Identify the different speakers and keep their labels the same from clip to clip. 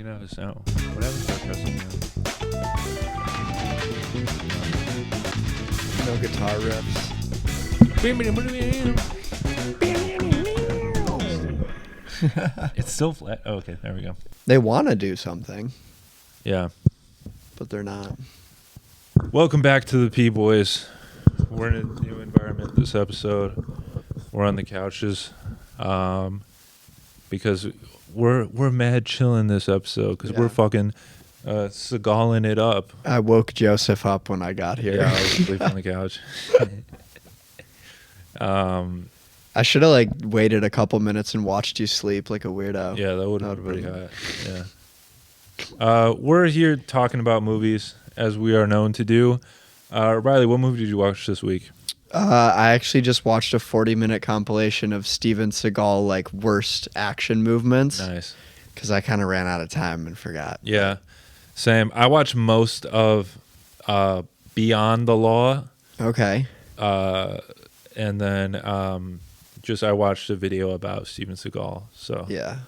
Speaker 1: can have a sound. What happens if I press it?
Speaker 2: No guitar riffs.
Speaker 1: It's still flat. Oh, okay, there we go.
Speaker 2: They want to do something,
Speaker 1: Yeah.
Speaker 2: but they're not.
Speaker 1: Welcome back to the Boiz. We're in a new environment this episode. We're on the couches, because we're mad chilling this episode because we're fucking Seagaling it up.
Speaker 2: I woke Joseph up when I got here.
Speaker 1: Yeah, I was asleep on the couch.
Speaker 2: I should have waited a couple minutes and watched you sleep like a weirdo.
Speaker 1: Yeah, that would have been pretty hot. Yeah. We're here talking about movies as we are known to do. Riley, what movie did you watch this week?
Speaker 2: I actually just watched a 40-minute compilation of Steven Seagal worst action movements.
Speaker 1: Nice.
Speaker 2: Because I kind of ran out of time and forgot.
Speaker 1: Yeah, same. I watched most of Beyond the Law.
Speaker 2: Okay.
Speaker 1: And then I watched a video about Steven Seagal. So
Speaker 2: yeah.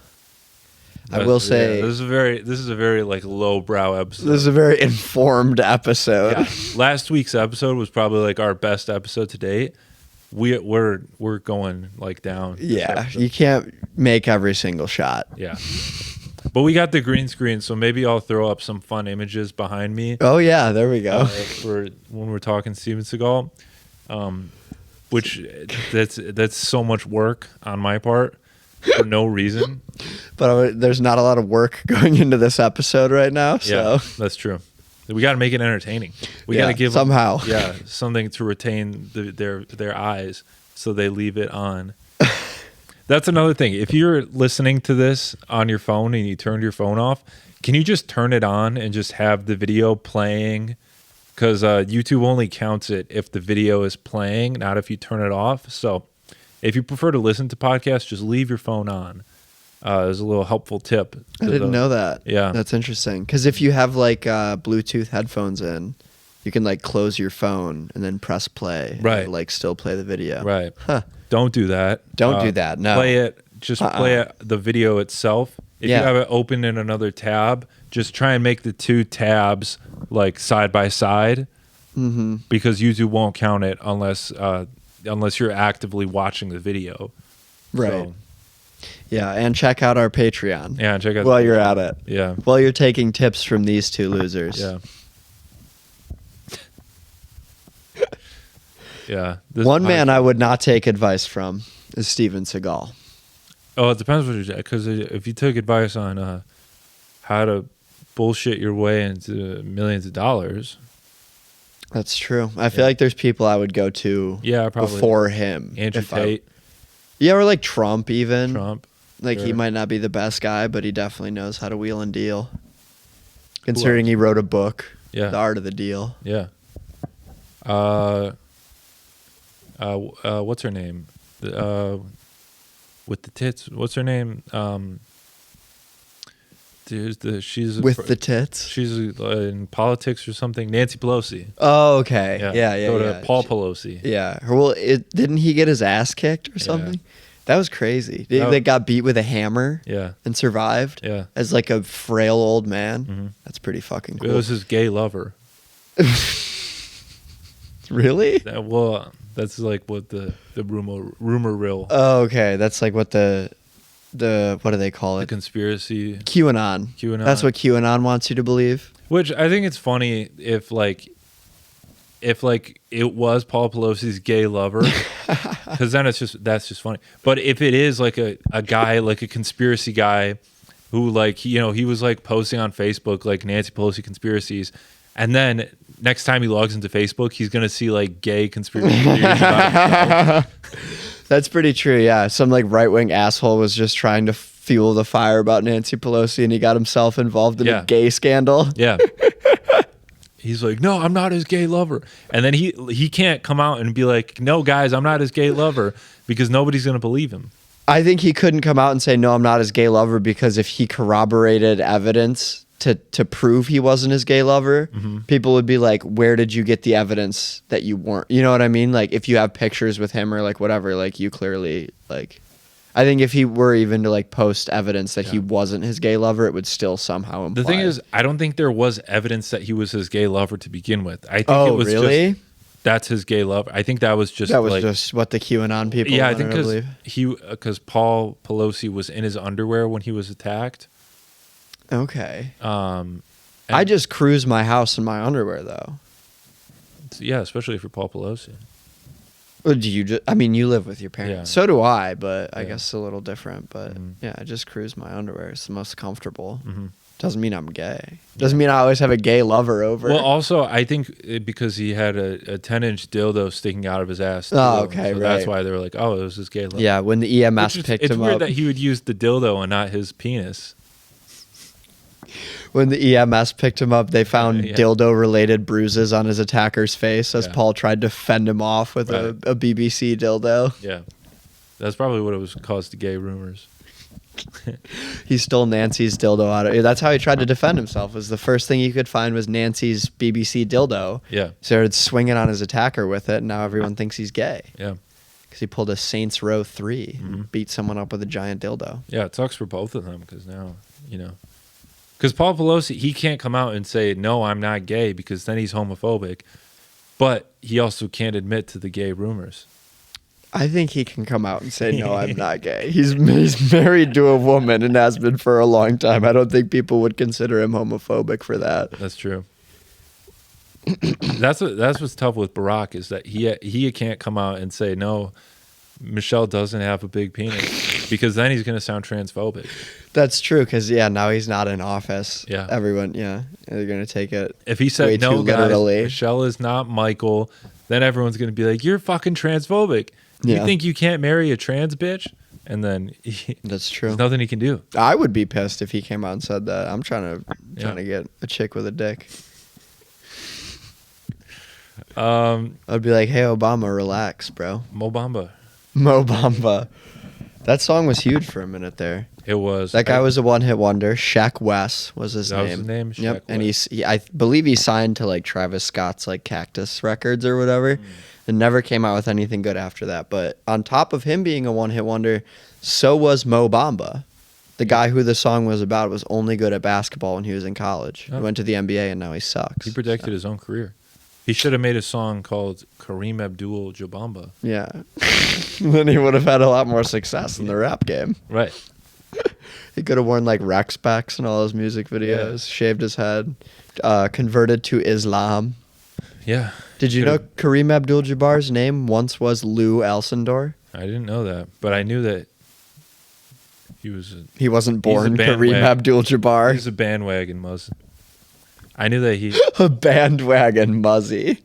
Speaker 2: I will say
Speaker 1: this is a very lowbrow episode.
Speaker 2: This is a very informed episode.
Speaker 1: Yeah. Last week's episode was probably our best episode to date. We're going down.
Speaker 2: Yeah, you can't make every single shot.
Speaker 1: Yeah. But we got the green screen, so maybe I'll throw up some fun images behind me.
Speaker 2: Oh yeah, there we go.
Speaker 1: For when we're talking Steven Seagal. Which that's so much work on my part for no reason.
Speaker 2: But there's not a lot of work going into this episode right now. So.
Speaker 1: Yeah, that's true. We got to make it entertaining. We got to give
Speaker 2: somehow
Speaker 1: them, something to retain their eyes so they leave it on. That's another thing. If you're listening to this on your phone and you turned your phone off, can you just turn it on and just have the video playing? Because YouTube only counts it if the video is playing, not if you turn it off. So if you prefer to listen to podcasts, just leave your phone on. There's a little helpful tip.
Speaker 2: I didn't know that.
Speaker 1: Yeah.
Speaker 2: That's interesting. Because if you have Bluetooth headphones in, you can close your phone and then press play.
Speaker 1: Right.
Speaker 2: And, still play the video.
Speaker 1: Right.
Speaker 2: Huh.
Speaker 1: Don't do that.
Speaker 2: Don't do that. No.
Speaker 1: Play it. Just play the video itself. If you
Speaker 2: Yeah.
Speaker 1: have it open in another tab, just try and make the two tabs side by side, because YouTube won't count it unless you're actively watching the video.
Speaker 2: Right.
Speaker 1: So,
Speaker 2: yeah, and check out our Patreon.
Speaker 1: yeah, check out
Speaker 2: While you're at it.
Speaker 1: Yeah.
Speaker 2: While you're taking tips from these two losers.
Speaker 1: Yeah. Yeah.
Speaker 2: One man I would not take advice from is Steven Seagal.
Speaker 1: Oh, it depends what you do. Because if you took advice on how to bullshit your way into millions of dollars.
Speaker 2: That's true. I feel like there's people I would go to
Speaker 1: probably
Speaker 2: before him.
Speaker 1: Andrew Tate.
Speaker 2: Or Trump even.
Speaker 1: Trump.
Speaker 2: He might not be the best guy, but he definitely knows how to wheel and deal. Considering he wrote a book,
Speaker 1: Yeah.
Speaker 2: The Art of the Deal.
Speaker 1: Yeah. What's her name? With the tits. What's her name? She's
Speaker 2: With the tits?
Speaker 1: She's in politics or something. Nancy Pelosi.
Speaker 2: Oh, okay. Yeah.
Speaker 1: Go to Paul Pelosi.
Speaker 2: Yeah. Well, didn't he get his ass kicked or something? That was crazy. They got beat with a hammer.
Speaker 1: Yeah.
Speaker 2: And survived.
Speaker 1: Yeah.
Speaker 2: As a frail old man.
Speaker 1: Mm-hmm.
Speaker 2: That's pretty fucking cool.
Speaker 1: It was his gay lover.
Speaker 2: Really?
Speaker 1: That's what the rumor rill.
Speaker 2: Oh, okay. That's what the what do they call
Speaker 1: The
Speaker 2: it?
Speaker 1: conspiracy.
Speaker 2: QAnon. That's what QAnon wants you to believe.
Speaker 1: Which I think it's funny if it was Paul Pelosi's gay lover, because then that's just funny. But if it is a guy, a conspiracy guy who he was posting on Facebook Nancy Pelosi conspiracies, and then next time he logs into Facebook, he's gonna see gay conspiracy theories about himself.
Speaker 2: That's pretty true. Yeah, some right-wing asshole was just trying to fuel the fire about Nancy Pelosi, and he got himself involved in a gay scandal.
Speaker 1: Yeah. He's no, I'm not his gay lover. And then he can't come out and be no, guys, I'm not his gay lover, because nobody's going to believe him.
Speaker 2: I think he couldn't come out and say, no, I'm not his gay lover, because if he corroborated evidence to prove he wasn't his gay lover, people would be where did you get the evidence that you weren't? You know what I mean? If you have pictures with him or whatever, you clearly I think if he were even to like post evidence that he
Speaker 1: Yeah.
Speaker 2: wasn't his gay lover, it would still somehow imply.
Speaker 1: The thing is, I don't think there was evidence that he was his gay lover to begin with. I think
Speaker 2: Oh,
Speaker 1: it was
Speaker 2: really?
Speaker 1: just that's his gay lover. I think that was just
Speaker 2: that was
Speaker 1: like,
Speaker 2: just what the QAnon people
Speaker 1: yeah, I
Speaker 2: wanted
Speaker 1: think
Speaker 2: to believe.
Speaker 1: because Paul Pelosi was in his underwear when he was attacked.
Speaker 2: Okay.
Speaker 1: And-
Speaker 2: I just cruise my house in my underwear though.
Speaker 1: Yeah, especially for Paul Pelosi.
Speaker 2: Well, do you just? I mean, you live with your parents.
Speaker 1: Yeah.
Speaker 2: So do I, but I
Speaker 1: Yeah.
Speaker 2: guess it's a little different. But
Speaker 1: Mhm.
Speaker 2: yeah, I just cruise my underwear. It's the most comfortable.
Speaker 1: Mhm.
Speaker 2: Doesn't mean I'm gay. Doesn't mean I always have a gay lover over.
Speaker 1: Well, also, I think because he had a 10-inch dildo sticking out of his ass. Too,
Speaker 2: Oh, okay,
Speaker 1: so that's
Speaker 2: right.
Speaker 1: why they were like, "Oh, it was his gay lover."
Speaker 2: yeah, when the EMS picked
Speaker 1: it's
Speaker 2: him
Speaker 1: weird
Speaker 2: up.
Speaker 1: that he would use the dildo and not his penis.
Speaker 2: When the EMS picked him up, they found
Speaker 1: Yeah.
Speaker 2: dildo-related bruises on his attacker's face as
Speaker 1: Yeah.
Speaker 2: Paul tried to fend him off with
Speaker 1: Right.
Speaker 2: a BBC dildo.
Speaker 1: Yeah, that's probably what it was caused the gay rumors.
Speaker 2: He stole Nancy's dildo out of. That's how he tried to defend himself. Was the first thing he could find was Nancy's BBC dildo.
Speaker 1: Yeah,
Speaker 2: Started swinging on his attacker with it, and now everyone thinks he's gay
Speaker 1: yeah,
Speaker 2: because he pulled a Saints Row 3
Speaker 1: Mhm.
Speaker 2: and beat someone up with a giant dildo.
Speaker 1: yeah. It sucks for both of them because now because Paul Pelosi, he can't come out and say no, I'm not gay because then he's homophobic, but he also can't admit to the gay rumors.
Speaker 2: I think he can come out and say, "No, I'm not gay." He's married to a woman and has been for a long time. I don't think people would consider him homophobic for that.
Speaker 1: That's true. that's what's tough with Barack is that he can't come out and say no, Michelle doesn't have a big penis because then he's going to sound transphobic.
Speaker 2: That's true because now he's not in office.
Speaker 1: Yeah.
Speaker 2: Everyone, they're gonna take it.
Speaker 1: If he
Speaker 2: Way
Speaker 1: said no,
Speaker 2: too
Speaker 1: guys,
Speaker 2: literally.
Speaker 1: Michelle is not Michael, then everyone's going to be like, "You're fucking transphobic.
Speaker 2: Yeah.
Speaker 1: You think you can't marry a trans bitch?" And then
Speaker 2: That's true.
Speaker 1: there's nothing he can do.
Speaker 2: I would be pissed if he came out and said that. I'm trying
Speaker 1: Yeah.
Speaker 2: to get a chick with a dick.
Speaker 1: Um,
Speaker 2: I'd be like, "Hey, Obama, relax, bro."
Speaker 1: Mo Bamba.
Speaker 2: Mo Bamba. That song was huge for a minute there.
Speaker 1: It was
Speaker 2: That guy was a one-hit wonder. Shaq West was his
Speaker 1: That was
Speaker 2: name.
Speaker 1: his name?
Speaker 2: Yep.
Speaker 1: Shaq
Speaker 2: And
Speaker 1: West.
Speaker 2: I believe he signed to like Travis Scott's like Cactus Records or whatever, and never came out with anything good after that. But on top of him being a one-hit wonder, so was Mo Bamba. The guy who the song was about was only good at basketball when he was in college.
Speaker 1: Oh.
Speaker 2: He went to the NBA and now he sucks.
Speaker 1: He predicted his own career. He should have made a song called Kareem Abdul-Jabbar.
Speaker 2: Yeah. Then he would have had a lot more success in the rap game.
Speaker 1: Right.
Speaker 2: He could have worn like rec specs in all his music videos, shaved his head, converted to Islam.
Speaker 1: Yeah.
Speaker 2: Did you know Kareem Abdul-Jabbar's name once was Lou Alcindor?
Speaker 1: I didn't know that, but I knew that he was
Speaker 2: He wasn't born
Speaker 1: bandwagon.
Speaker 2: Kareem Abdul-Jabbar.
Speaker 1: he's a bandwagon Muslim. I knew that he
Speaker 2: A bandwagon muzzy.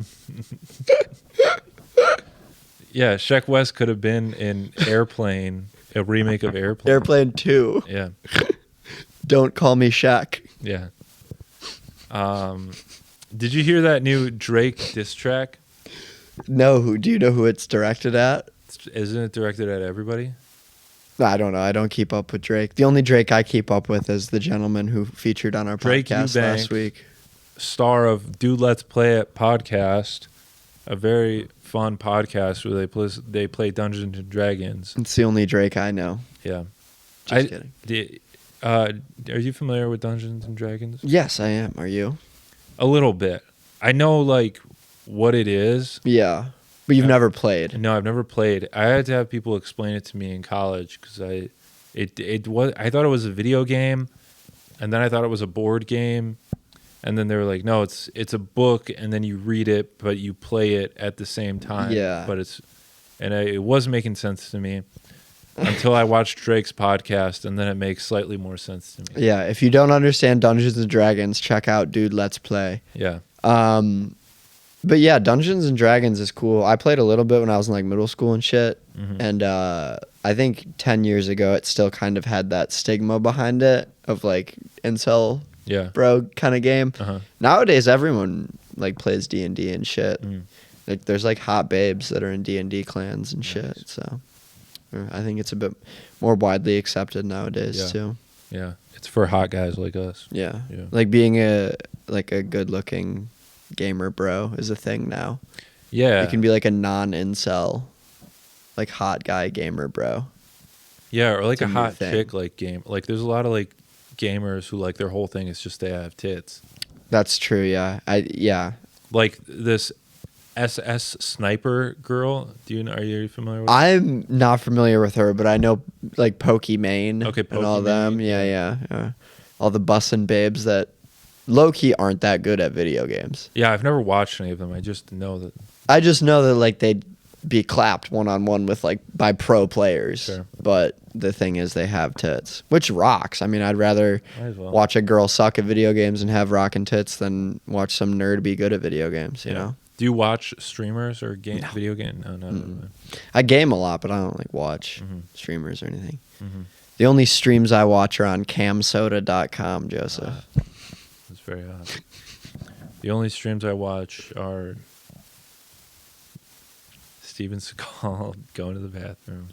Speaker 1: yeah, Sheck West could have been in Airplane, a remake of Airplane.
Speaker 2: Airplane 2.
Speaker 1: Yeah.
Speaker 2: Don't call me Shaq.
Speaker 1: Yeah. Did you hear that new Drake diss track?
Speaker 2: No, do you know who it's directed at?
Speaker 1: Isn't it directed at everybody?
Speaker 2: I don't know. I don't keep up with Drake. The only Drake I keep up with is the gentleman who featured on our
Speaker 1: Drake
Speaker 2: podcast
Speaker 1: Eubanks.
Speaker 2: last week.
Speaker 1: Star of Dude Let's Play It podcast, a very fun podcast where they play Dungeons and Dragons.
Speaker 2: It's the only Drake I know.
Speaker 1: Yeah.
Speaker 2: Just kidding.
Speaker 1: Are you familiar with Dungeons and Dragons?
Speaker 2: Yes, I am. Are you?
Speaker 1: A little bit. I know like what it is.
Speaker 2: Yeah. But you've never played.
Speaker 1: No, I've never played. I had to have people explain it to me in college because I thought it was a video game, and then I thought it was a board game, and then they were like, no, it's a book, and then you read it, but you play it at the same time.
Speaker 2: Yeah.
Speaker 1: But it wasn't making sense to me until I watched Drake's podcast, and then it makes slightly more sense to me.
Speaker 2: Yeah, if you don't understand Dungeons and Dragons, check out Dude Let's Play.
Speaker 1: Yeah.
Speaker 2: But yeah, Dungeons and Dragons is cool. I played a little bit when I was in like middle school and shit.
Speaker 1: Mhm.
Speaker 2: And I think 10 years ago it still kind of had that stigma behind it of like incel
Speaker 1: Yeah.
Speaker 2: bro kind of game.
Speaker 1: Uh-huh.
Speaker 2: Nowadays everyone like plays D&D and shit.
Speaker 1: Mm.
Speaker 2: Like there's like hot babes that are in D&D clans and shit.
Speaker 1: Nice.
Speaker 2: So I think it's a bit more widely accepted nowadays
Speaker 1: Yeah.
Speaker 2: too.
Speaker 1: Yeah. It's for hot guys like us.
Speaker 2: Yeah.
Speaker 1: Yeah.
Speaker 2: Like being a good-looking gamer bro is a thing now.
Speaker 1: Yeah.
Speaker 2: You can be like a non-incel, like hot guy gamer bro.
Speaker 1: Yeah, or like
Speaker 2: It's a
Speaker 1: a
Speaker 2: new
Speaker 1: hot
Speaker 2: thing.
Speaker 1: chick like game. Like there's a lot of like gamers who like their whole thing is just they have tits.
Speaker 2: That's true. Yeah.
Speaker 1: Like this SS sniper girl. Do you know? Are you familiar with?
Speaker 2: I'm not familiar with her, but I know like Pokimane
Speaker 1: Okay,
Speaker 2: and all them.
Speaker 1: Pokimane,
Speaker 2: Yeah. All the bussin' babes that low key aren't that good at video games.
Speaker 1: Yeah, I've never watched any of them. I just know that.
Speaker 2: I just know that like they'd be clapped one on one with like by pro players.
Speaker 1: Sure.
Speaker 2: But the thing is, they have tits, which rocks. I mean, I'd rather
Speaker 1: Might as well.
Speaker 2: watch a girl suck at video games and have rockin' tits than watch some nerd be good at video games. You know.
Speaker 1: Do you watch streamers or
Speaker 2: No.
Speaker 1: video game? No, not really.
Speaker 2: I game a lot, but I don't like watch
Speaker 1: Mhm.
Speaker 2: streamers or anything.
Speaker 1: Mhm.
Speaker 2: The only streams I watch are on camsoda.com, Joseph.
Speaker 1: That's very odd. The only streams I watch are Steven Seagal going to the bathroom.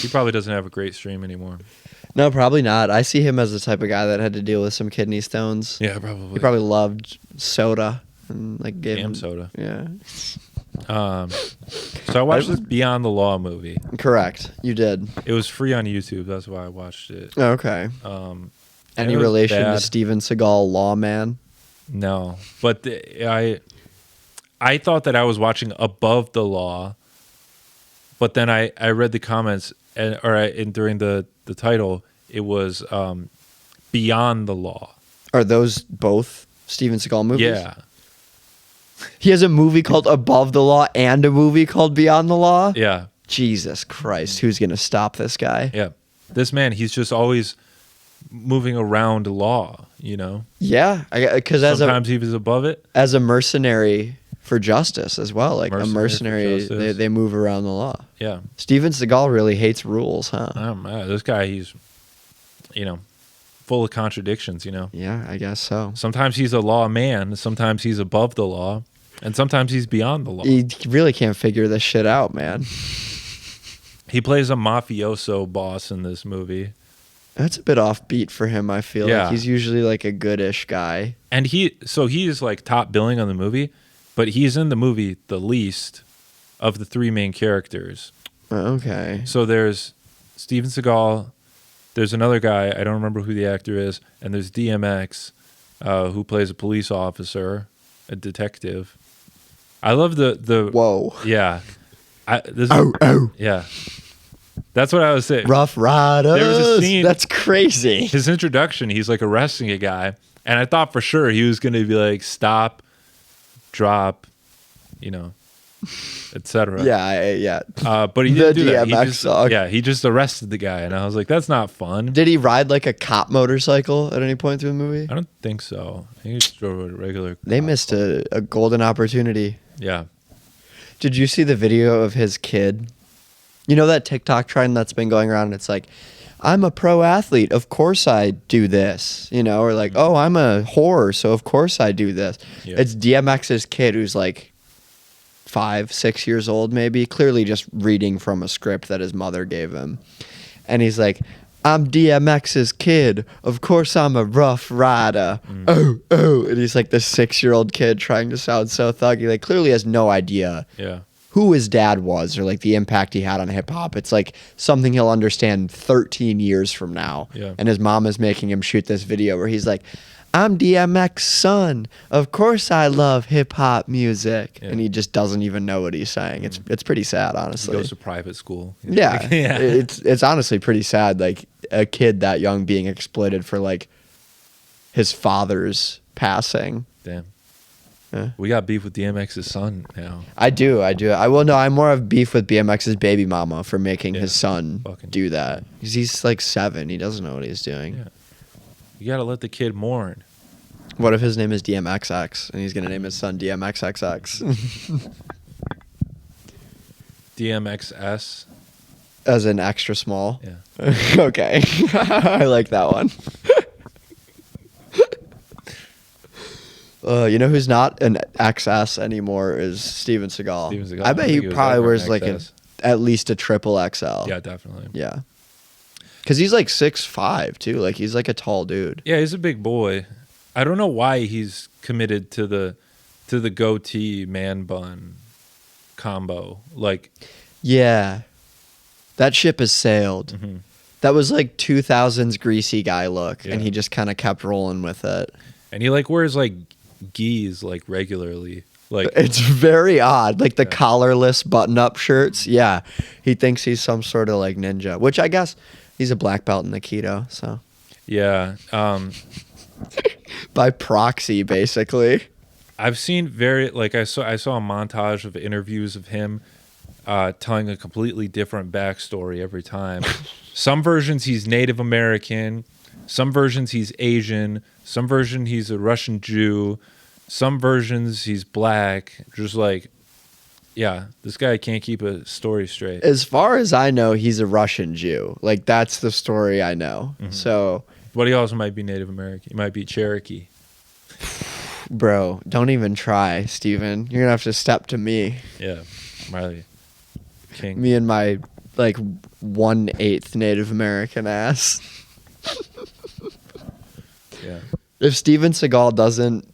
Speaker 1: He probably doesn't have a great stream anymore.
Speaker 2: No, probably not. I see him as the type of guy that had to deal with some kidney stones.
Speaker 1: Yeah, probably.
Speaker 2: He probably loved soda and like gave
Speaker 1: Damn
Speaker 2: him
Speaker 1: soda.
Speaker 2: Yeah.
Speaker 1: So I watched this Beyond the Law movie.
Speaker 2: Correct. You did.
Speaker 1: It was free on YouTube. That's why I watched it.
Speaker 2: Okay.
Speaker 1: And
Speaker 2: Any
Speaker 1: it was
Speaker 2: relation to
Speaker 1: bad.
Speaker 2: Steven Seagal, lawman?
Speaker 1: No, but I thought that I was watching Above the Law, but then I read the comments and during the title it was Beyond the Law.
Speaker 2: Are those both Steven Seagal movies?
Speaker 1: Yeah,
Speaker 2: He has a movie called Above the Law and a movie called Beyond the Law?
Speaker 1: yeah,
Speaker 2: Jesus Christ, who's going to stop this guy?
Speaker 1: yeah. This man, he's just always moving around law. You know,
Speaker 2: Yeah, because
Speaker 1: sometimes he was above it.
Speaker 2: as a mercenary for justice as well, like a
Speaker 1: Mercenary for
Speaker 2: mercenary,
Speaker 1: justice.
Speaker 2: they move around the law.
Speaker 1: Yeah,
Speaker 2: Steven Seagal really hates rules, huh?
Speaker 1: I don't know. This guy, he's full of contradictions. You know.
Speaker 2: Yeah, I guess so.
Speaker 1: Sometimes he's a law man, sometimes he's above the law, and sometimes he's beyond the law.
Speaker 2: He really can't figure this shit out, man.
Speaker 1: He plays a mafioso boss in this movie.
Speaker 2: That's a bit offbeat for him, I feel
Speaker 1: Yeah.
Speaker 2: like. He's usually like a goodish guy.
Speaker 1: And he is like top billing on the movie, but he's in the movie the least of the three main characters.
Speaker 2: Okay.
Speaker 1: So there's Steven Seagal, there's another guy, I don't remember who the actor is, and there's DMX, who plays a police officer, a detective. I love the
Speaker 2: Whoa.
Speaker 1: yeah.
Speaker 2: Oh.
Speaker 1: Yeah. That's what I was saying.
Speaker 2: Rough Riders.
Speaker 1: There was a scene-
Speaker 2: That's crazy.
Speaker 1: His introduction, he's like arresting a guy, and I thought for sure he was going to be like stop, drop, etc.
Speaker 2: Yeah.
Speaker 1: But he
Speaker 2: The
Speaker 1: didn't do that. He
Speaker 2: DMX
Speaker 1: just,
Speaker 2: song.
Speaker 1: yeah, he just arrested the guy, and I was like, that's not fun.
Speaker 2: Did he ride like a cop motorcycle at any point through the movie?
Speaker 1: I don't think so. I think he just drove a regular.
Speaker 2: They
Speaker 1: cop.
Speaker 2: missed a golden opportunity.
Speaker 1: Yeah.
Speaker 2: Did you see the video of his kid? You know that TikTok trend that's been going around? It's like, I'm a pro athlete. Of course I do this. Or like, oh, I'm a whore. So of course I do this.
Speaker 1: Yeah.
Speaker 2: It's DMX's kid who's like 5, 6 years old, maybe, clearly just reading from a script that his mother gave him. And he's like, I'm DMX's kid. Of course I'm a rough rider. Oh. And he's like this 6-year-old kid trying to sound so thuggy. Like clearly has no idea
Speaker 1: Yeah.
Speaker 2: who his dad was or like the impact he had on hip hop. It's like something he'll understand 13 years from now.
Speaker 1: Yeah.
Speaker 2: And his mom is making him shoot this video where he's like, I'm DMX's son. Of course I love hip hop music.
Speaker 1: Yeah.
Speaker 2: And he just doesn't even know what he's saying. It's pretty sad,
Speaker 1: He
Speaker 2: honestly.
Speaker 1: goes to private school.
Speaker 2: Yeah.
Speaker 1: Like, yeah.
Speaker 2: It's honestly pretty sad, like a kid that young being exploited for like his father's passing.
Speaker 1: Damn.
Speaker 2: Yeah.
Speaker 1: We got beef with DMX's son now.
Speaker 2: I do. I'm more of beef with BMX's baby mama for making his son
Speaker 1: Fucking-
Speaker 2: do that. 'Cause he's like 7. He doesn't know what he's doing.
Speaker 1: Yeah. You got to let the kid mourn.
Speaker 2: What if his name is DMXX and he's going to name his son DMXXX?
Speaker 1: DMXS.
Speaker 2: As in extra small?
Speaker 1: Yeah.
Speaker 2: Okay. I like that one. You know who's not an XS anymore is Steven Seagal.
Speaker 1: Steven Seagal.
Speaker 2: I bet
Speaker 1: I
Speaker 2: he
Speaker 1: think he was
Speaker 2: probably
Speaker 1: ever
Speaker 2: wears
Speaker 1: an
Speaker 2: like
Speaker 1: XS.
Speaker 2: at least a triple XL.
Speaker 1: Yeah, definitely.
Speaker 2: Yeah. Because he's like 6'5", too. Like, he's like a tall dude.
Speaker 1: Yeah, he's a big boy. I don't know why he's committed to the goatee man bun combo. Like,
Speaker 2: Yeah. That ship has sailed.
Speaker 1: mhm.
Speaker 2: That was like 2000s greasy guy look, and
Speaker 1: Yeah.
Speaker 2: he just kind of kept rolling with it.
Speaker 1: And he like wears like gis like regularly. Like
Speaker 2: It's very odd, like the
Speaker 1: Yeah.
Speaker 2: collarless button-up shirts. Yeah, he thinks he's some sort of like ninja, which I guess he's a black belt in aikido, so
Speaker 1: yeah.
Speaker 2: by proxy, basically.
Speaker 1: I've seen I saw a montage of interviews of him telling a completely different backstory every time. Some versions he's Native American, some versions he's Asian, some version he's a Russian Jew, some versions he's black. Just like, yeah, this guy can't keep a story straight.
Speaker 2: As far as I know, he's a Russian Jew. Like that's the story I know. So,
Speaker 1: But he also might be Native American. He might be Cherokee.
Speaker 2: bro, don't even try, Steven. You're gonna have to step to me.
Speaker 1: Yeah, Riley King.
Speaker 2: Me and my like 1/8 Native American ass.
Speaker 1: Yeah.
Speaker 2: If Steven Seagal doesn't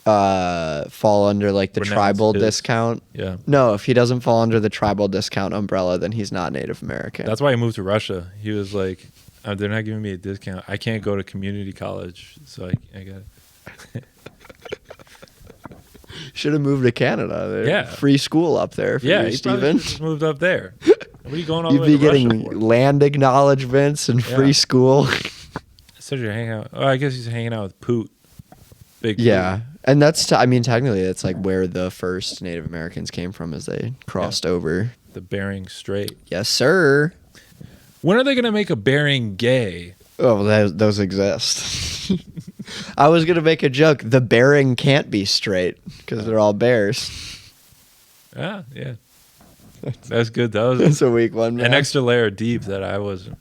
Speaker 2: fall under like the
Speaker 1: Renounce
Speaker 2: tribal
Speaker 1: his-
Speaker 2: discount,
Speaker 1: Yeah.
Speaker 2: no, if he doesn't fall under the tribal discount umbrella, then he's not Native American.
Speaker 1: That's why he moved to Russia. He was like, they're not giving me a discount. I can't go to community college, so I got it.
Speaker 2: Should have moved to Canada. There's
Speaker 1: Yeah.
Speaker 2: free school up there for
Speaker 1: Yeah,
Speaker 2: you,
Speaker 1: he
Speaker 2: Steven.
Speaker 1: probably just moved up there. What are you going all the
Speaker 2: You'd
Speaker 1: way
Speaker 2: be
Speaker 1: to Russia
Speaker 2: getting
Speaker 1: for?
Speaker 2: land acknowledgements and free
Speaker 1: Yeah.
Speaker 2: school.
Speaker 1: Said you're hanging out. Oh, I guess he's hanging out with Poot. Big Poot.
Speaker 2: Yeah, and that's I mean technically that's like where the first Native Americans came from as they crossed over.
Speaker 1: The Bering Strait.
Speaker 2: Yes, sir.
Speaker 1: When are they going to make a Bering gay?
Speaker 2: Oh, those exist. I was gonna make a joke. The Bering can't be straight because they're all bears.
Speaker 1: Ah, yeah. That's good. That was
Speaker 2: That's a weak one, man.
Speaker 1: an extra layer deep that I wasn't.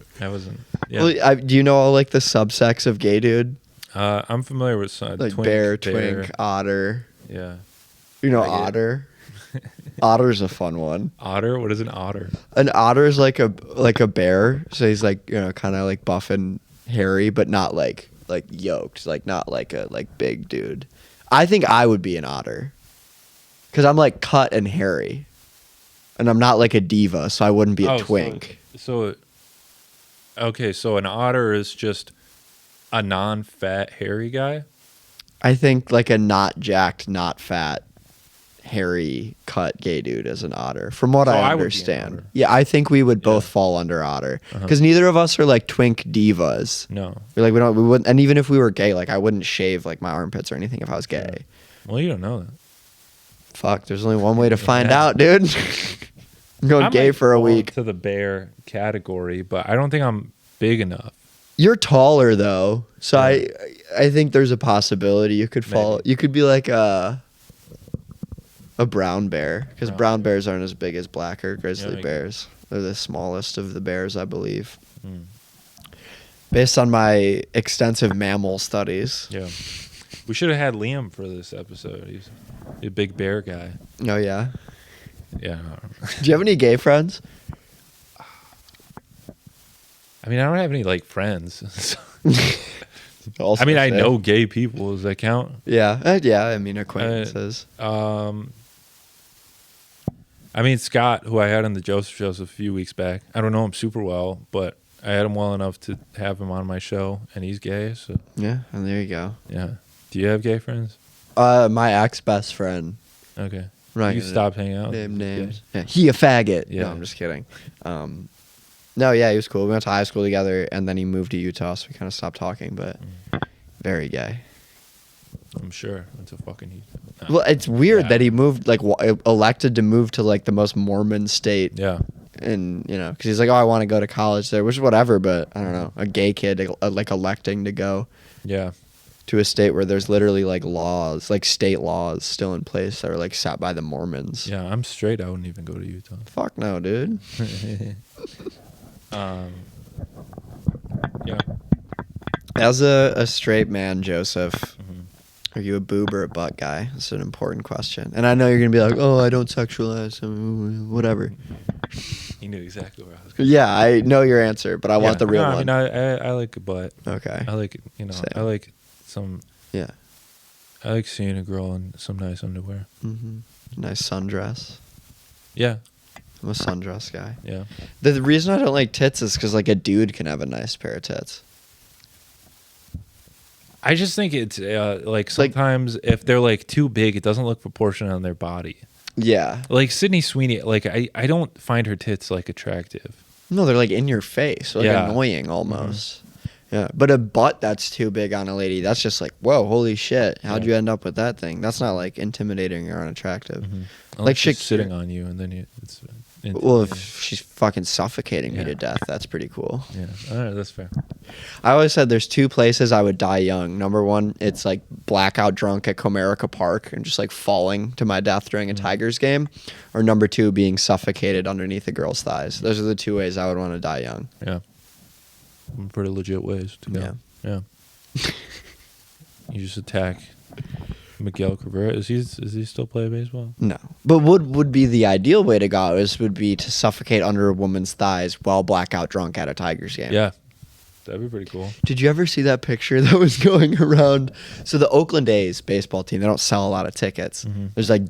Speaker 1: Yeah.
Speaker 2: Well, do you know all like the subsects of gay dude?
Speaker 1: I'm familiar with some
Speaker 2: Like
Speaker 1: twink,
Speaker 2: bear, twink, otter.
Speaker 1: Yeah.
Speaker 2: You know
Speaker 1: I get it.
Speaker 2: otter. Otter's a fun one.
Speaker 1: Otter? What is an otter?
Speaker 2: An otter is like a bear, so he's like kind of like buff and hairy, but not like yoked, like not like a big dude. I think I would be an otter because I'm like cut and hairy, and I'm not like a diva, so I wouldn't be a twink.
Speaker 1: So okay, so an otter is just a non-fat hairy guy.
Speaker 2: I think like a not jacked, not fat, hairy, cut gay dude is an otter, from what
Speaker 1: So
Speaker 2: I
Speaker 1: I would be an
Speaker 2: understand.
Speaker 1: otter.
Speaker 2: Yeah, I think we would both
Speaker 1: Yeah.
Speaker 2: fall under otter
Speaker 1: Uh-huh.
Speaker 2: because neither of us are like twink divas.
Speaker 1: No.
Speaker 2: We're like we wouldn't, and even if we were gay, like I wouldn't shave like my armpits or anything if I was gay.
Speaker 1: Well, you don't know that.
Speaker 2: Fuck, there's only one way to find
Speaker 1: Yeah.
Speaker 2: out, dude. I'm going
Speaker 1: I
Speaker 2: gay
Speaker 1: might
Speaker 2: for a
Speaker 1: fall
Speaker 2: week.
Speaker 1: into the bear category, but I don't think I'm big enough.
Speaker 2: You're taller though, so
Speaker 1: Yeah.
Speaker 2: I think there's a possibility you could fall.
Speaker 1: Maybe.
Speaker 2: You could be like a brown bear because
Speaker 1: Brown
Speaker 2: brown bears aren't as big as black or grizzly
Speaker 1: Yeah,
Speaker 2: bears. They're the smallest of the bears, I believe,
Speaker 1: Hmm.
Speaker 2: based on my extensive mammal studies.
Speaker 1: Yeah. We should have had Liam for this episode. He's a big bear guy.
Speaker 2: Oh yeah.
Speaker 1: Yeah.
Speaker 2: Do you have any gay friends?
Speaker 1: I mean, I don't have any like friends.
Speaker 2: Also
Speaker 1: I mean, I
Speaker 2: say.
Speaker 1: know gay people. Does that count?
Speaker 2: Yeah, yeah. I mean, acquaintances.
Speaker 1: I mean, Scott, who I had on the Joseph shows a few weeks back. I don't know him super well, but I had him well enough to have him on my show, and he's gay. So
Speaker 2: Yeah, and there you go.
Speaker 1: yeah. Do you have gay friends?
Speaker 2: My ex best friend.
Speaker 1: Okay.
Speaker 2: Right.
Speaker 1: You stopped hanging out.
Speaker 2: Name
Speaker 1: with
Speaker 2: names.
Speaker 1: gay?
Speaker 2: Yeah, he a faggot.
Speaker 1: Yeah.
Speaker 2: No, I'm just kidding. No, yeah, he was cool. We went to high school together, and then he moved to Utah, so we kind of stopped talking. But very gay.
Speaker 1: I'm sure. It's a fucking.
Speaker 2: Well, it's weird
Speaker 1: Yeah.
Speaker 2: that he moved, like, elected to move to like the most Mormon state,
Speaker 1: Yeah.
Speaker 2: and because he's like, oh, I want to go to college there, which is whatever. But I don't know, a gay kid like electing to go
Speaker 1: Yeah.
Speaker 2: to a state where there's literally like laws, like state laws still in place that are like set by the Mormons.
Speaker 1: Yeah. I'm straight. I wouldn't even go to Utah.
Speaker 2: Fuck no, dude.
Speaker 1: Yeah.
Speaker 2: As a straight man, Joseph,
Speaker 1: Mm-hmm.
Speaker 2: are you a boob or a butt guy? That's an important question. And I know you're gonna be like, oh, I don't sexualize, whatever.
Speaker 1: He knew exactly where I was going.
Speaker 2: Yeah, I know your answer, but I want the real
Speaker 1: no,
Speaker 2: one.
Speaker 1: I mean, I like a butt.
Speaker 2: Okay.
Speaker 1: I like,
Speaker 2: Same.
Speaker 1: I like some.
Speaker 2: Yeah.
Speaker 1: I like seeing a girl in some nice underwear.
Speaker 2: Nice sundress.
Speaker 1: Yeah.
Speaker 2: I'm a sundress guy.
Speaker 1: Yeah.
Speaker 2: The reason I don't like tits is because like a dude can have a nice pair of tits.
Speaker 1: I just think it's like sometimes if they're like too big, it doesn't look proportionate on their body.
Speaker 2: Yeah.
Speaker 1: Like Sydney Sweeney, like I don't find her tits like attractive.
Speaker 2: No, they're like in your face, like
Speaker 1: Yeah.
Speaker 2: annoying almost. Yeah, but a butt that's too big on a lady, that's just like, whoa, holy shit! How'd you end up with that thing? That's not like intimidating or unattractive.
Speaker 1: Like she's sitting on you, and then it's.
Speaker 2: Well, if she's fucking suffocating me to death, that's pretty cool.
Speaker 1: Yeah, all right, that's fair.
Speaker 2: I always said there's two places I would die young. Number one, it's like blackout drunk at Comerica Park and just like falling to my death during a Tigers game. Or number two, being suffocated underneath a girl's thighs. Those are the two ways I would want to die young.
Speaker 1: Yeah. Pretty legit ways to go. Yeah. You just attack Miguel Cabrera. Is he still play baseball?
Speaker 2: No. But would be the ideal way to go would be to suffocate under a woman's thighs while blackout drunk at a Tigers game.
Speaker 1: Yeah. That'd be pretty cool.
Speaker 2: Did you ever see that picture that was going around? So the Oakland A's baseball team, they don't sell a lot of tickets. There's like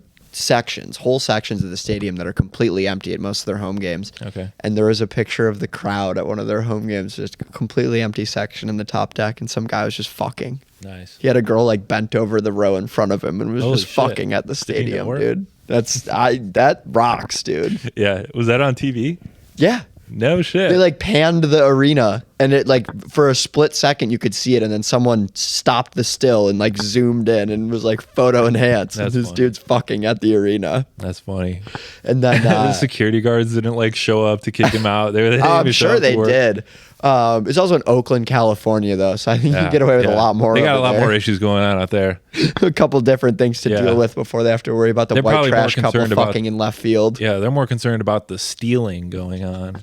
Speaker 2: whole sections of the stadium that are completely empty at most of their home games.
Speaker 1: Okay.
Speaker 2: And there was a picture of the crowd at one of their home games, just a completely empty section in the top deck, and some guy was just fucking.
Speaker 1: Nice.
Speaker 2: He had a girl like bent over the row in front of him and was
Speaker 1: Holy
Speaker 2: just
Speaker 1: shit.
Speaker 2: fucking at the stadium,
Speaker 1: network?
Speaker 2: dude. That rocks, dude.
Speaker 1: Yeah. Was that on TV?
Speaker 2: Yeah.
Speaker 1: No shit.
Speaker 2: They like panned the arena, and it like for a split second you could see it, and then someone stopped the still and like zoomed in and was like photo enhanced. And
Speaker 1: That's
Speaker 2: this
Speaker 1: funny.
Speaker 2: dude's fucking at the arena.
Speaker 1: That's funny.
Speaker 2: And then
Speaker 1: The security guards didn't like show up to kick him out. They
Speaker 2: I'm sure they did. It's also in Oakland, California, though, so I think you can get away with a lot more.
Speaker 1: They got a
Speaker 2: over
Speaker 1: lot
Speaker 2: there.
Speaker 1: more issues going on out there.
Speaker 2: A couple different things to
Speaker 1: Yeah.
Speaker 2: deal with before they have to worry about the
Speaker 1: They're
Speaker 2: white
Speaker 1: probably more
Speaker 2: trash couple
Speaker 1: concerned about-
Speaker 2: fucking in left field.
Speaker 1: Yeah, they're more concerned about the stealing going on.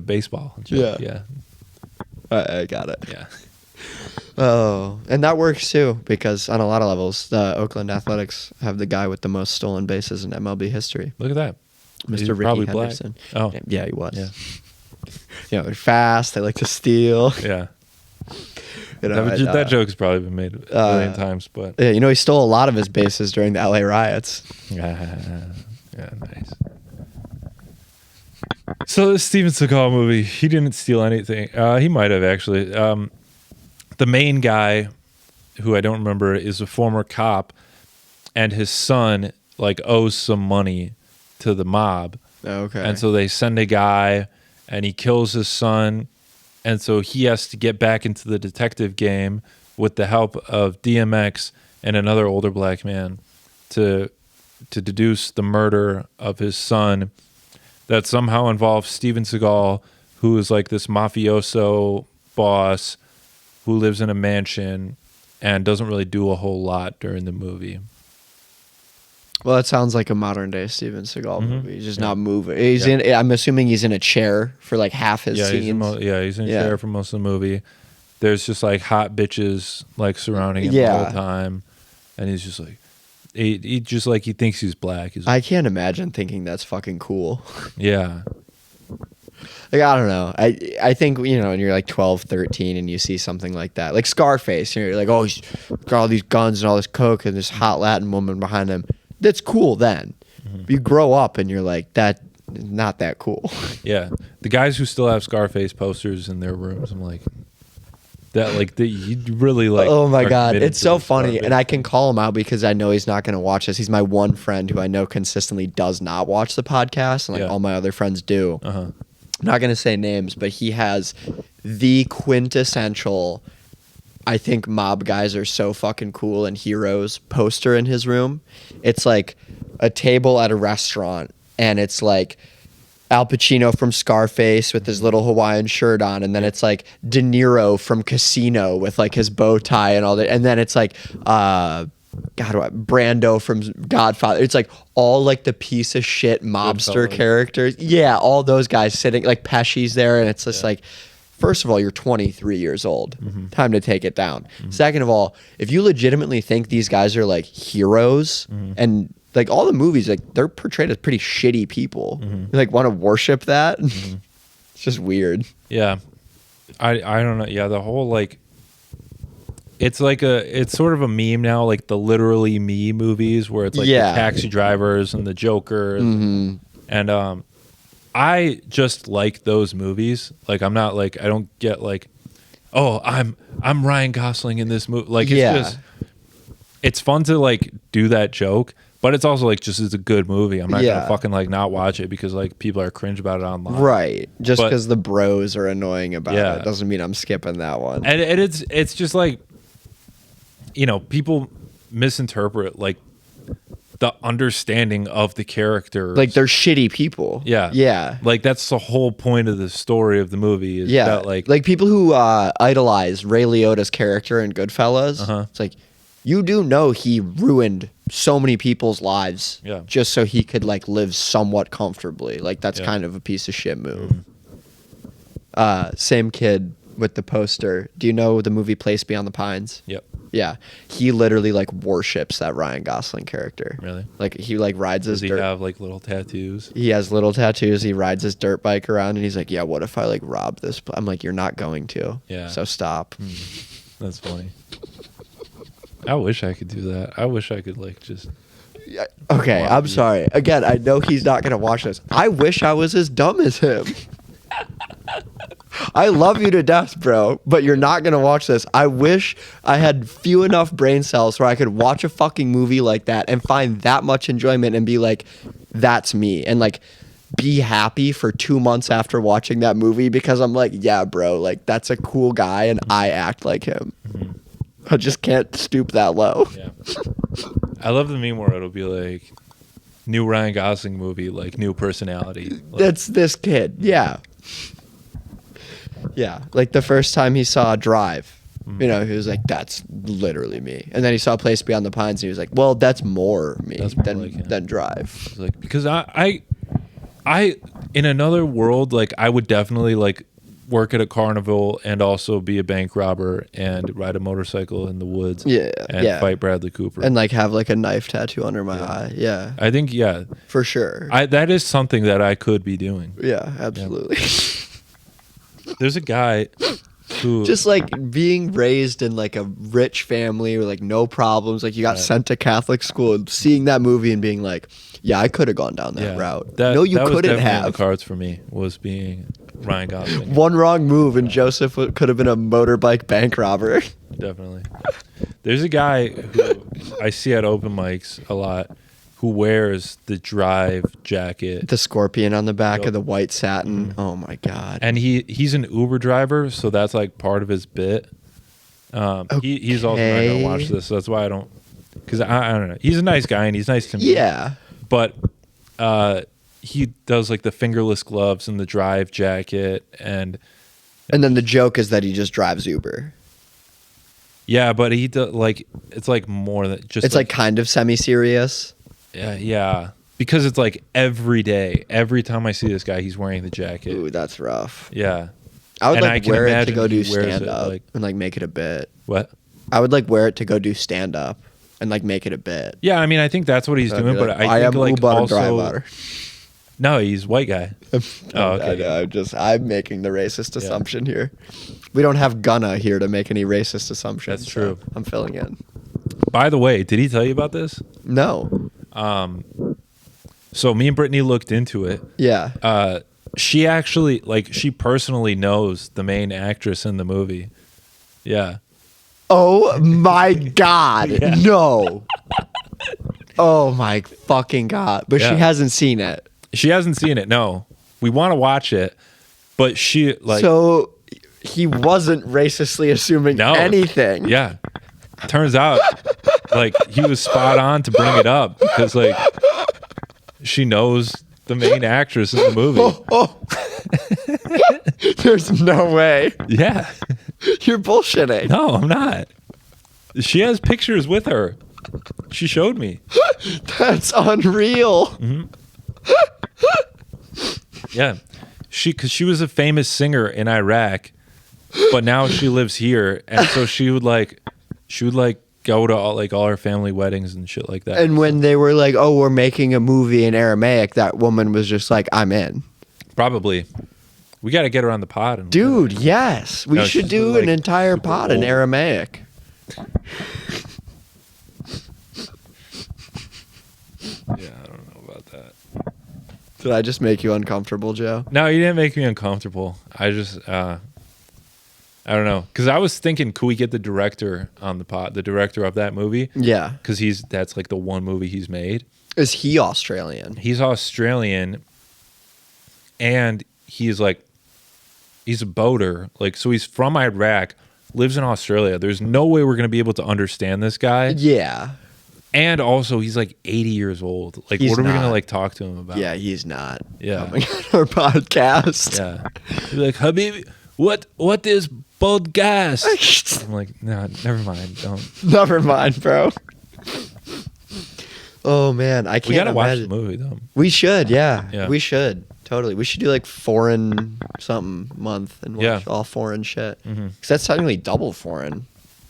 Speaker 1: Baseball.
Speaker 2: Yeah. I got it.
Speaker 1: Yeah.
Speaker 2: Oh, and that works too, because on a lot of levels, the Oakland Athletics have the guy with the most stolen bases in MLB history,
Speaker 1: Look at that. He's
Speaker 2: Mr. Ricky
Speaker 1: probably black.
Speaker 2: Henderson.
Speaker 1: Oh.
Speaker 2: Yeah, he was.
Speaker 1: Yeah.
Speaker 2: You know, they're fast. They like to steal.
Speaker 1: Yeah.
Speaker 2: You know,
Speaker 1: That joke's probably been made a million times, but
Speaker 2: yeah, you know, he stole a lot of his bases during the LA riots.
Speaker 1: yeah, nice. So the Steven Seagal movie, he didn't steal anything. He might have actually. The main guy, who I don't remember, is a former cop, and his son like owes some money to the mob.
Speaker 2: Okay.
Speaker 1: And so they send a guy, and he kills his son, and so he has to get back into the detective game with the help of DMX and another older black man to deduce the murder of his son that somehow involves Steven Seagal, who is like this mafioso boss who lives in a mansion and doesn't really do a whole lot during the movie.
Speaker 2: Well, it sounds like a modern day Steven Seagal movie. He's just
Speaker 1: Yeah.
Speaker 2: not moving. He's
Speaker 1: Yeah.
Speaker 2: in. I'm assuming he's in a chair for like half his
Speaker 1: Yeah,
Speaker 2: scenes.
Speaker 1: he's in a chair for most of the movie. There's just like hot bitches like surrounding him the
Speaker 2: Yeah.
Speaker 1: whole time, and he's just like, he just like he thinks he's black. He's
Speaker 2: I can't imagine thinking that's fucking cool.
Speaker 1: yeah,
Speaker 2: Like, I don't know. I think, you know, when you're like 12, 13 and you see something like that, like Scarface, you know, you're like, oh, he's got all these guns and all this coke and this hot Latin woman behind him. That's cool then. But you grow up and you're like, that not that cool.
Speaker 1: yeah. The guys who still have Scarface posters in their rooms, I'm like, that like you really like.
Speaker 2: Oh my
Speaker 1: are
Speaker 2: God.
Speaker 1: committed
Speaker 2: It's
Speaker 1: to
Speaker 2: so
Speaker 1: this
Speaker 2: funny.
Speaker 1: Scarface.
Speaker 2: And I can call him out because I know he's not going to watch this. He's my one friend who I know consistently does not watch the podcast. And like
Speaker 1: Yeah.
Speaker 2: all my other friends do.
Speaker 1: Uh-huh.
Speaker 2: I'm not going to say names, but he has the quintessential, I think mob guys are so fucking cool and heroes poster in his room. It's like a table at a restaurant, and it's like Al Pacino from Scarface with his little Hawaiian shirt on, and then it's like De Niro from Casino with like his bow tie and all that, and then it's like Brando from Godfather. It's like all like the piece of shit mobster
Speaker 1: Goodfellas.
Speaker 2: characters. Yeah, all those guys sitting, like Pesci's there, and it's just like, first of all, you're 23 years old. Time to take it down. Second of all, if you legitimately think these guys are like heroes and like all the movies, like they're portrayed as pretty shitty people. You like want to worship that? It's just weird.
Speaker 1: Yeah, I don't know. Yeah, the whole like, it's like it's sort of a meme now, like the literally me movies where it's like
Speaker 2: Yeah.
Speaker 1: the taxi drivers and the Joker, and I just like those movies. Like I'm not like I don't get like, oh, I'm Ryan Gosling in this movie. Like it's just it's fun to like do that joke, but it's also like just it's a good movie. I'm not gonna fucking like not watch it because like people are cringe about it online.
Speaker 2: Right. Just because the bros are annoying about it doesn't mean I'm skipping that one.
Speaker 1: And it's just like, you know, people misinterpret like the understanding of the characters.
Speaker 2: Like they're shitty people.
Speaker 1: Yeah.
Speaker 2: Yeah.
Speaker 1: Like that's the whole point of the story of the movie is that
Speaker 2: like people who idolize Ray Liotta's character in Goodfellas. It's like, you do know he ruined so many people's lives just so he could like live somewhat comfortably. Like that's kind of a piece of shit move. Same kid with the poster. Do you know the movie Place Beyond the Pines?
Speaker 1: Yep.
Speaker 2: Yeah, he literally like worships that Ryan Gosling character.
Speaker 1: Really?
Speaker 2: Like he like rides his.
Speaker 1: Does he have like little tattoos?
Speaker 2: He has little tattoos. He rides his dirt bike around, and he's like, "Yeah, what if I like rob this?" I'm like, "You're not going to."
Speaker 1: Yeah.
Speaker 2: So stop.
Speaker 1: That's funny. I wish I could do that. I wish I could like just.
Speaker 2: Yeah. Okay, I'm sorry. Again, I know he's not gonna watch this. I wish I was as dumb as him. I love you to death, bro, but you're not gonna watch this. I wish I had few enough brain cells where I could watch a fucking movie like that and find that much enjoyment and be like, that's me. And like be happy for 2 months after watching that movie because I'm like, yeah, bro, like that's a cool guy and I act like him. I just can't stoop that low.
Speaker 1: Yeah. I love the meme where it'll be like new Ryan Gosling movie, like new personality. Like,
Speaker 2: That's this kid. Yeah. Yeah. Like the first time he saw Drive, you know, he was like, that's literally me. And then he saw Place Beyond the Pines and he was like, well, that's more me than Drive.
Speaker 1: like because I in another world, like I would definitely like work at a carnival and also be a bank robber and ride a motorcycle in the woods and fight Bradley Cooper
Speaker 2: and like have like a knife tattoo under my eye.
Speaker 1: I think
Speaker 2: for sure.
Speaker 1: That is something that I could be doing.
Speaker 2: Absolutely.
Speaker 1: There's a guy who
Speaker 2: just like being raised in like a rich family with like no problems, like you got sent to Catholic school and seeing that movie and being like, yeah, I could have gone down that route. No, you couldn't have.
Speaker 1: The cards for me was being Ryan Gosling.
Speaker 2: One wrong move and Joseph could have been a motorbike bank robber.
Speaker 1: Definitely. There's a guy who I see at open mics a lot who wears the Drive jacket.
Speaker 2: The scorpion on the back of the white satin. Oh my God.
Speaker 1: And he's an Uber driver, so that's like part of his bit. He's also not going to watch this, so that's why I don't... Because I don't know. He's a nice guy and he's nice to me.
Speaker 2: Yeah.
Speaker 1: But he does like the fingerless gloves and the Drive jacket and
Speaker 2: then the joke is that he just drives Uber.
Speaker 1: Yeah, but he does like it's like more than just.
Speaker 2: It's like kind of semi-serious.
Speaker 1: Yeah, because it's like every day, every time I see this guy, he's wearing the jacket.
Speaker 2: Ooh, that's rough.
Speaker 1: Yeah,
Speaker 2: I would like wear it to go do stand up and like make it a bit.
Speaker 1: What?
Speaker 2: I would like wear it to go do stand up and like make it a bit.
Speaker 1: Yeah, I mean, I think that's what he's doing, but I think like also. No, he's white guy.
Speaker 2: Okay. I'm making the racist assumption here. We don't have Gunna here to make any racist assumptions.
Speaker 1: That's true.
Speaker 2: So I'm filling in.
Speaker 1: By the way, did he tell you about this?
Speaker 2: No.
Speaker 1: So me and Brittany looked into it.
Speaker 2: Yeah.
Speaker 1: She actually, like, she personally knows the main actress in the movie. Yeah.
Speaker 2: Oh my God. Yeah. No. Oh my fucking God. But she hasn't seen it.
Speaker 1: She hasn't seen it. No, we want to watch it, but she like.
Speaker 2: So he wasn't racistly assuming anything.
Speaker 1: Yeah, turns out like he was spot on to bring it up because like she knows the main actress in the movie.
Speaker 2: There's no way.
Speaker 1: Yeah,
Speaker 2: you're bullshitting.
Speaker 1: No, I'm not. She has pictures with her. She showed me.
Speaker 2: That's unreal.
Speaker 1: Mm-hmm. Yeah, because she was a famous singer in Iraq, but now she lives here, and so she would go to all her family weddings and shit like that.
Speaker 2: And when they were like, "Oh, we're making a movie in Aramaic," that woman was just like, "I'm in."
Speaker 1: Probably, we got to get her on the pod.
Speaker 2: Dude, yes, we should do an entire pod in Aramaic.
Speaker 1: Yeah, I don't know about that.
Speaker 2: Did I just make you uncomfortable, Joe?
Speaker 1: No, you didn't make me uncomfortable. I just, I don't know. Because I was thinking, could we get the director on the pod, the director of that movie?
Speaker 2: Yeah.
Speaker 1: Because that's like the one movie he's made.
Speaker 2: Is he Australian?
Speaker 1: He's Australian, and he's a boater. Like, so he's from Iraq, lives in Australia. There's no way we're gonna be able to understand this guy.
Speaker 2: Yeah.
Speaker 1: And also, he's like 80 years old. Like,
Speaker 2: He's
Speaker 1: what are we gonna
Speaker 2: not.
Speaker 1: like talk to him about?
Speaker 2: Yeah, he's not
Speaker 1: Yeah.
Speaker 2: coming on our podcast.
Speaker 1: Yeah. He's like, Habibi, what is podcast? I'm like, no, never mind. Don't.
Speaker 2: Never mind, bro. Oh man, I can't.
Speaker 1: We gotta watch
Speaker 2: imagine.
Speaker 1: the movie though.
Speaker 2: We should, yeah.
Speaker 1: Yeah.
Speaker 2: We should totally. We should do like foreign something month and watch
Speaker 1: Yeah.
Speaker 2: all foreign shit.
Speaker 1: Mhm.
Speaker 2: Because that's technically double foreign.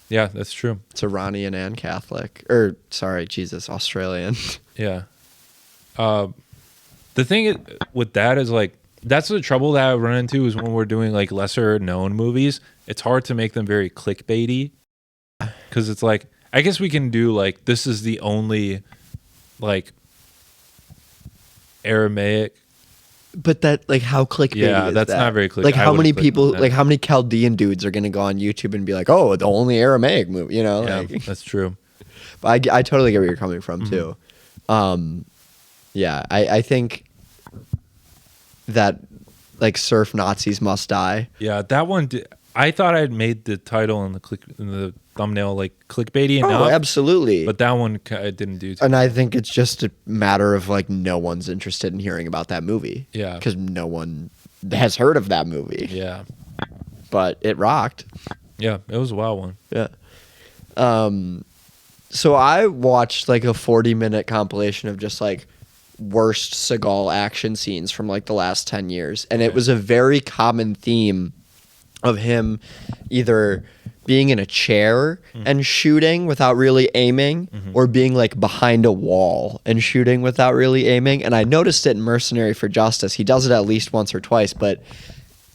Speaker 1: Yeah, that's true.
Speaker 2: It's Iranian and Catholic, or sorry, Jesus, Australian.
Speaker 1: Yeah. The thing with that is like that's the trouble that I run into is when we're doing like lesser known movies. It's hard to make them very clickbaity because it's like I guess we can do like this is the only like Aramaic.
Speaker 2: But that, like, how clickbaity
Speaker 1: Yeah,
Speaker 2: is
Speaker 1: that's
Speaker 2: that?
Speaker 1: not very click.
Speaker 2: Like,
Speaker 1: I
Speaker 2: how
Speaker 1: would've
Speaker 2: many
Speaker 1: clicked
Speaker 2: people,
Speaker 1: on that.
Speaker 2: like, how many Chaldean dudes are gonna go on YouTube and be like, "Oh, the only Aramaic movie," you know?
Speaker 1: Yeah,
Speaker 2: Like,
Speaker 1: that's true.
Speaker 2: but I totally get where you're coming from
Speaker 1: Mhm.
Speaker 2: too. Yeah, I think that like surf Nazis must die.
Speaker 1: Yeah, that one. I thought I'd made the title and the thumbnail like clickbaity
Speaker 2: Oh,
Speaker 1: enough,
Speaker 2: absolutely.
Speaker 1: but that one I didn't do.
Speaker 2: And I think it's just a matter of like no one's interested in hearing about that movie.
Speaker 1: Yeah.
Speaker 2: Because no one has heard of that movie.
Speaker 1: Yeah,
Speaker 2: But it rocked.
Speaker 1: yeah, it was a wild one.
Speaker 2: Yeah. So I watched like a 40-minute compilation of just like worst Seagal action scenes from like the last 10 years. And it was a very common theme of him either being in a chair and shooting without really aiming or being like behind a wall and shooting without really aiming. And I noticed it in Mercenary for Justice. He does it at least once or twice, but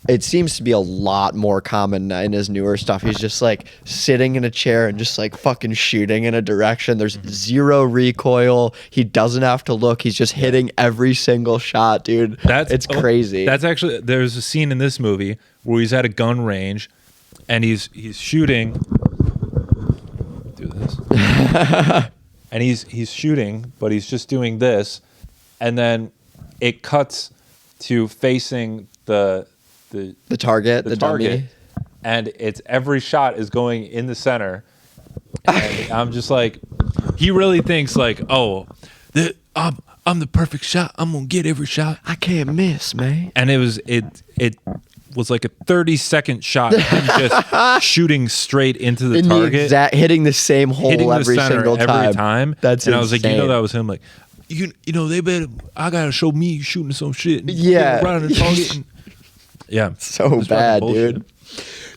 Speaker 2: it seems to be a lot more common in his newer stuff. He's just like sitting in a chair and just like fucking shooting in a direction. There's zero recoil. He doesn't have to look. He's just hitting every single shot, dude. It's crazy.
Speaker 1: That's actually there's a scene in this movie where he's at a gun range and he's shooting. Do this. And he's shooting, but he's just doing this, and then it cuts to facing the
Speaker 2: target, the
Speaker 1: target,
Speaker 2: dummy.
Speaker 1: and it's every shot is going in the center. And I'm just like, he really thinks like, oh, I'm the perfect shot. I'm gonna get every shot.
Speaker 2: I can't miss, man.
Speaker 1: And it was like a 30-second shot, him just shooting straight into the target,
Speaker 2: Hitting the same hole
Speaker 1: hitting the
Speaker 2: every
Speaker 1: center
Speaker 2: single
Speaker 1: every time.
Speaker 2: That's
Speaker 1: and I was like,
Speaker 2: insane.
Speaker 1: that was him. Like, you know, they better. I gotta show me shooting some shit. And
Speaker 2: Yeah.
Speaker 1: right on the target. And, yeah,
Speaker 2: So
Speaker 1: It was
Speaker 2: bad,
Speaker 1: fucking bullshit.
Speaker 2: dude.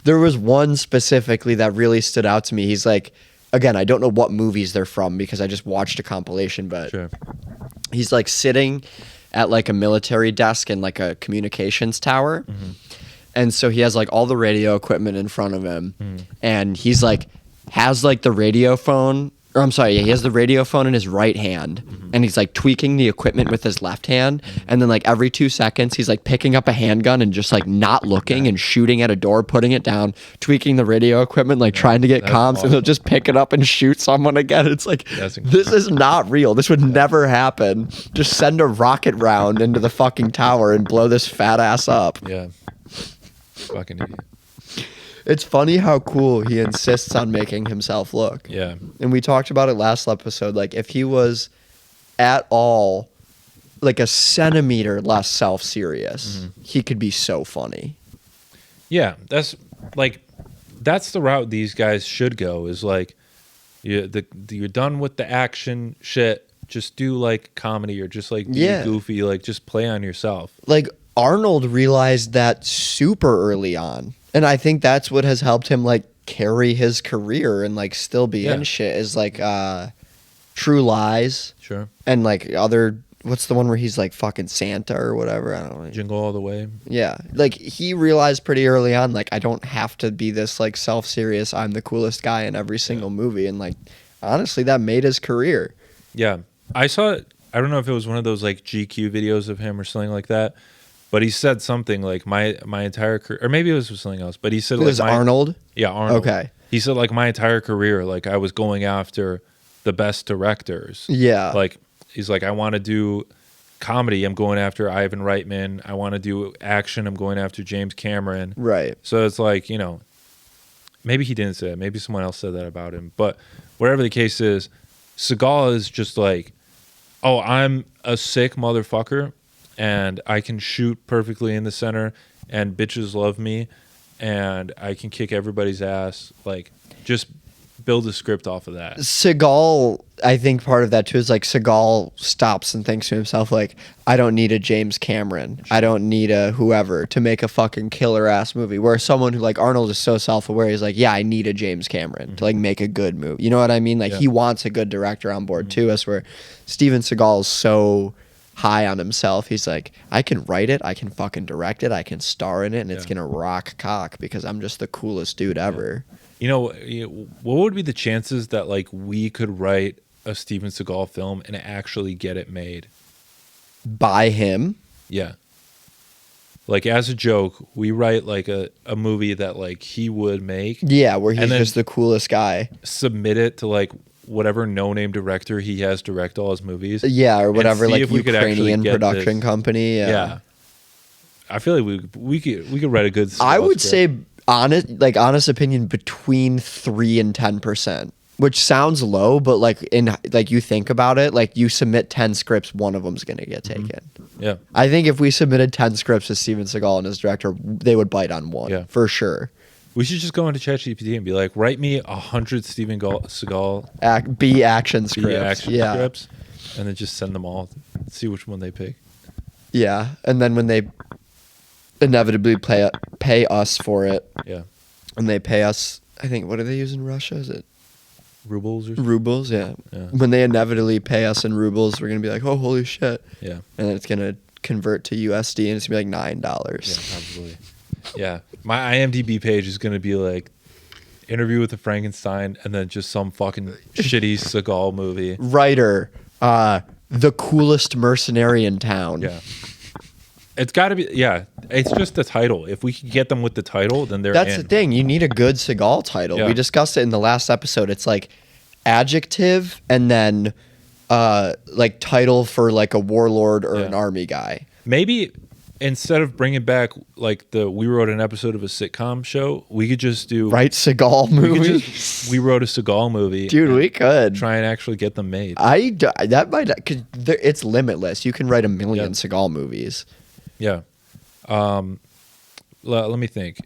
Speaker 2: There was one specifically that really stood out to me. He's like, again, I don't know what movies they're from because I just watched a compilation, but
Speaker 1: Sure.
Speaker 2: he's like sitting at like a military desk in like a communications tower. And so he has like all the radio equipment in front of him. And he's like, has like the radio phone, or I'm sorry, he has the radio phone in his right hand. And he's like tweaking the equipment with his left hand. And then like every 2 seconds, he's like picking up a handgun and just like not looking and shooting at a door, putting it down, tweaking the radio equipment, like trying to get
Speaker 1: that's
Speaker 2: comms.
Speaker 1: awesome.
Speaker 2: And he'll just pick it up and shoot someone again. It's like,
Speaker 1: That's
Speaker 2: this is not real. This would never happen. Just send a rocket round into the fucking tower and blow this fat ass up.
Speaker 1: Yeah. Fucking idiot.
Speaker 2: It's funny how cool he insists on making himself look.
Speaker 1: Yeah.
Speaker 2: And we talked about it last episode. Like, if he was at all like a centimeter less self-serious, he could be so funny.
Speaker 1: Yeah. That's the route these guys should go is like, you're done with the action shit. Just do like comedy or just like be goofy. Like just play on yourself.
Speaker 2: Like, Arnold realized that super early on. And I think that's what has helped him like carry his career and like still be in shit is like True Lies
Speaker 1: Sure.
Speaker 2: and like other, what's the one where he's like fucking Santa or whatever? I don't know.
Speaker 1: Jingle All the Way.
Speaker 2: Yeah. Like he realized pretty early on, like I don't have to be this like self-serious, I'm the coolest guy in every single movie. And like honestly, that made his career.
Speaker 1: Yeah. I I don't know if it was one of those like GQ videos of him or something like that, but he said something like my entire career, or maybe it was something else, but he said
Speaker 2: It was Arnold.
Speaker 1: Yeah, Arnold.
Speaker 2: Okay.
Speaker 1: He said like my entire career, like I was going after the best directors.
Speaker 2: Yeah.
Speaker 1: Like he's like, I want to do comedy, I'm going after Ivan Reitman. I want to do action, I'm going after James Cameron.
Speaker 2: Right.
Speaker 1: So it's like, you know, maybe he didn't say it. Maybe someone else said that about him. But whatever the case is, Seagal is just like, oh, I'm a sick motherfucker and I can shoot perfectly in the center and bitches love me and I can kick everybody's ass. Like, just build a script off of that.
Speaker 2: Seagal, I think part of that too is like Seagal stops and thinks to himself like, I don't need a James Cameron, I don't need a whoever to make a fucking killer ass movie. Where someone who like Arnold is so self aware, he's like, yeah, I need a James Cameron to like make a good movie. You know what I mean? Like he wants a good director on board too. As where Steven Seagal is so high on himself, he's like, I can write it, I can fucking direct it, I can star in it, and it's gonna rock cock because I'm just the coolest dude ever.
Speaker 1: You know, what would be the chances that like we could write a Steven Seagal film and actually get it made
Speaker 2: by him?
Speaker 1: Yeah. Like as a joke, we write like a movie that like he would make.
Speaker 2: Yeah, where he's just the coolest guy.
Speaker 1: Submit it to like whatever no-name director he has direct all his movies.
Speaker 2: Yeah, or whatever like Ukrainian production
Speaker 1: this
Speaker 2: company.
Speaker 1: Yeah. I feel like we could write a good Seagal
Speaker 2: I would
Speaker 1: script.
Speaker 2: say honest opinion, between 3 and 10%, which sounds low, but like in like you think about it, like you submit 10 scripts, one of them's gonna get taken.
Speaker 1: Yeah,
Speaker 2: I think if we submitted 10 scripts to Steven Seagal and his director, they would bite on one for sure.
Speaker 1: We should just go into ChatGPT and be like, write me 100 Steven Seagal
Speaker 2: B action scripts,
Speaker 1: scripts, and then just send them all. See which one they pick.
Speaker 2: Yeah, and then when they inevitably pay us for it, and they pay us, I think, what do they use in Russia? Is it
Speaker 1: rubles or something?
Speaker 2: Rubles? Yeah. When they inevitably pay us in rubles, we're gonna be like, oh, holy shit.
Speaker 1: Yeah.
Speaker 2: And then it's gonna convert to USD, and it's gonna be like $9.
Speaker 1: Yeah, probably. Yeah, my IMDb page is gonna be like interview with the Frankenstein, and then just some fucking shitty Seagal movie.
Speaker 2: Writer, the coolest mercenary in town.
Speaker 1: Yeah. It's got to be, it's just the title. If we can get them with the title, then they're
Speaker 2: That's the thing. You need a good Seagal title.
Speaker 1: Yeah.
Speaker 2: We discussed it in the last episode. It's like adjective and then like title for like a warlord or an army guy.
Speaker 1: Maybe instead of bringing back like we wrote an episode of a sitcom show, we could just do
Speaker 2: Seagal movie.
Speaker 1: We wrote a Seagal movie,
Speaker 2: dude. We could
Speaker 1: try and actually get them made.
Speaker 2: That might, because it's limitless. You can write a million Seagal movies.
Speaker 1: Yeah. Let me think.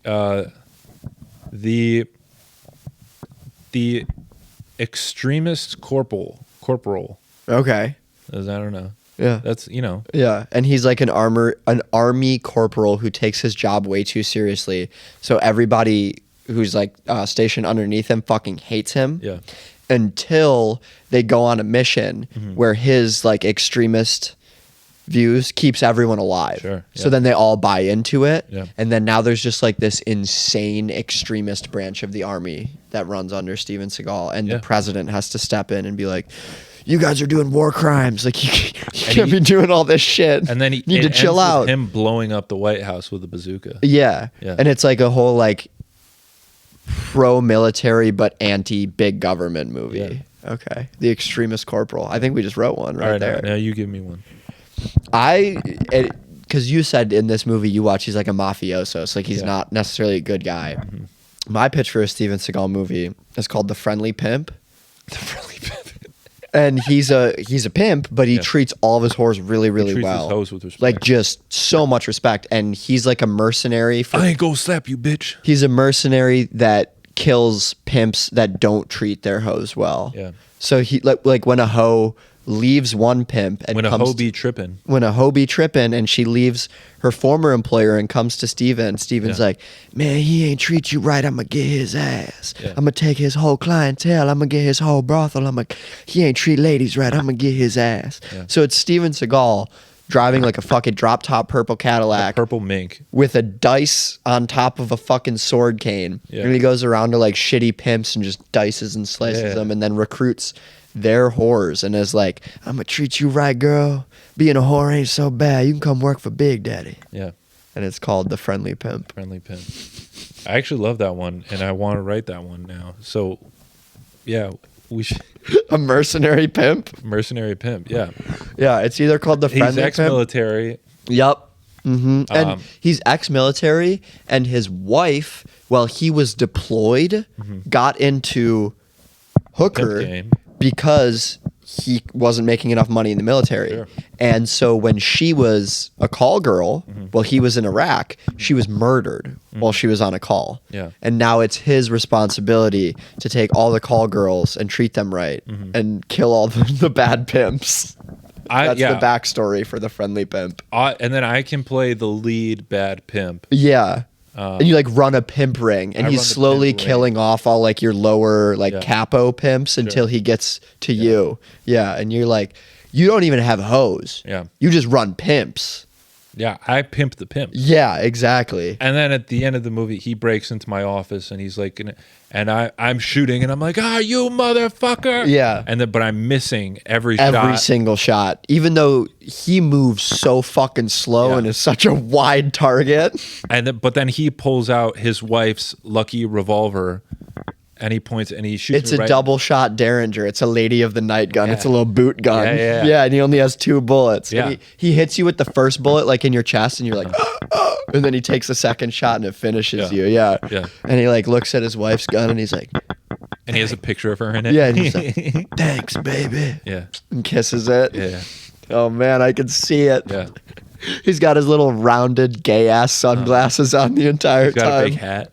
Speaker 1: The extremist corporal.
Speaker 2: Okay.
Speaker 1: I don't know.
Speaker 2: Yeah.
Speaker 1: That's, you know.
Speaker 2: Yeah, and he's like an army corporal who takes his job way too seriously. So everybody who's like stationed underneath him fucking hates him.
Speaker 1: Yeah.
Speaker 2: Until they go on a mission where his like extremist views keeps everyone alive.
Speaker 1: Sure,
Speaker 2: So then they all buy into it.
Speaker 1: Yeah.
Speaker 2: And then now there's just like this insane extremist branch of the army that runs under Steven Seagal. And the president has to step in and be like, you guys are doing war crimes. Like you can't be doing all this shit.
Speaker 1: And then
Speaker 2: you need to chill out.
Speaker 1: With him blowing up the White House with a bazooka.
Speaker 2: Yeah. And it's like a whole like pro-military but anti-big government movie.
Speaker 1: Yeah.
Speaker 2: Okay. The Extremist Corporal. I think we just wrote one right there.
Speaker 1: Now you give me one.
Speaker 2: Because you said in this movie you watch, he's like a mafioso, so like he's not necessarily a good guy. My pitch for a Steven Seagal movie is called The Friendly Pimp.
Speaker 1: The Friendly Pimp.
Speaker 2: And he's a pimp, but he treats all of his whores really, really
Speaker 1: treats
Speaker 2: well.
Speaker 1: his hoes with respect.
Speaker 2: Like just so much respect. And he's like a mercenary.
Speaker 1: I ain't gonna slap you, bitch.
Speaker 2: He's a mercenary that kills pimps that don't treat their hoes well.
Speaker 1: Yeah.
Speaker 2: So he like when a hoe leaves one pimp and
Speaker 1: when a hoe be tripping
Speaker 2: and she leaves her former employer and comes to Steven's like, man, he ain't treat you right, I'm gonna get his ass. I'm gonna take his whole clientele, I'm gonna get his whole brothel, he ain't treat ladies right, I'm gonna get his ass. So it's Steven Seagal driving like a fucking drop top purple Cadillac
Speaker 1: Purple mink.
Speaker 2: with a dice on top of a fucking sword cane.
Speaker 1: Yeah.
Speaker 2: And he goes around to like shitty pimps and just dices and slices them and then recruits their whores and is like, I'm gonna treat you right, girl. Being a whore ain't so bad. You can come work for Big Daddy.
Speaker 1: Yeah.
Speaker 2: And it's called The Friendly Pimp.
Speaker 1: Friendly Pimp. I actually love that one, and I want to write that one now. So, yeah, we should.
Speaker 2: A mercenary pimp?
Speaker 1: Mercenary Pimp, yeah.
Speaker 2: Yeah, it's either called The Friendly
Speaker 1: He's
Speaker 2: Pimp.
Speaker 1: ex-military.
Speaker 2: Yep. And he's ex-military, and his wife, while he was deployed, got into hooker
Speaker 1: Pimp game.
Speaker 2: because he wasn't making enough money in the military.
Speaker 1: Sure.
Speaker 2: And so when she was a call girl, while he was in Iraq, she was murdered while she was on a call.
Speaker 1: Yeah.
Speaker 2: And now it's his responsibility to take all the call girls and treat them right and kill all the bad pimps. That's the backstory for The Friendly Pimp.
Speaker 1: And then I can play the lead bad pimp.
Speaker 2: Yeah. And you like run a pimp ring, and
Speaker 1: I
Speaker 2: he's
Speaker 1: run the
Speaker 2: slowly
Speaker 1: pimp ring.
Speaker 2: killing off all like your lower like capo pimps until he gets to you. Yeah, and you're like, you don't even have hoes.
Speaker 1: Yeah.
Speaker 2: You just run pimps.
Speaker 1: Yeah, I pimp the pimp.
Speaker 2: Yeah, exactly.
Speaker 1: And then at the end of the movie, he breaks into my office and he's like, and I'm shooting and I'm like, you motherfucker.
Speaker 2: Yeah.
Speaker 1: And then, but I'm missing every shot.
Speaker 2: Single shot, even though he moves so fucking slow and is such a wide target.
Speaker 1: But then he pulls out his wife's lucky revolver and he points and he shoots.
Speaker 2: It's a double shot Derringer. It's a Lady of the Night gun.
Speaker 1: Yeah.
Speaker 2: It's a little boot gun.
Speaker 1: Yeah.
Speaker 2: And he only has 2 bullets.
Speaker 1: Yeah.
Speaker 2: And he hits you with the first bullet like in your chest, and you're like, and then he takes the second shot and it finishes you. Yeah. And he like looks at his wife's gun and he's like,
Speaker 1: and he has a picture of her in it.
Speaker 2: yeah, and he's like, thanks, baby.
Speaker 1: Yeah.
Speaker 2: And kisses it.
Speaker 1: Yeah.
Speaker 2: Oh man, I can see it.
Speaker 1: Yeah.
Speaker 2: He's got his little rounded gay ass sunglasses on the entire
Speaker 1: He's got
Speaker 2: time.
Speaker 1: a big hat.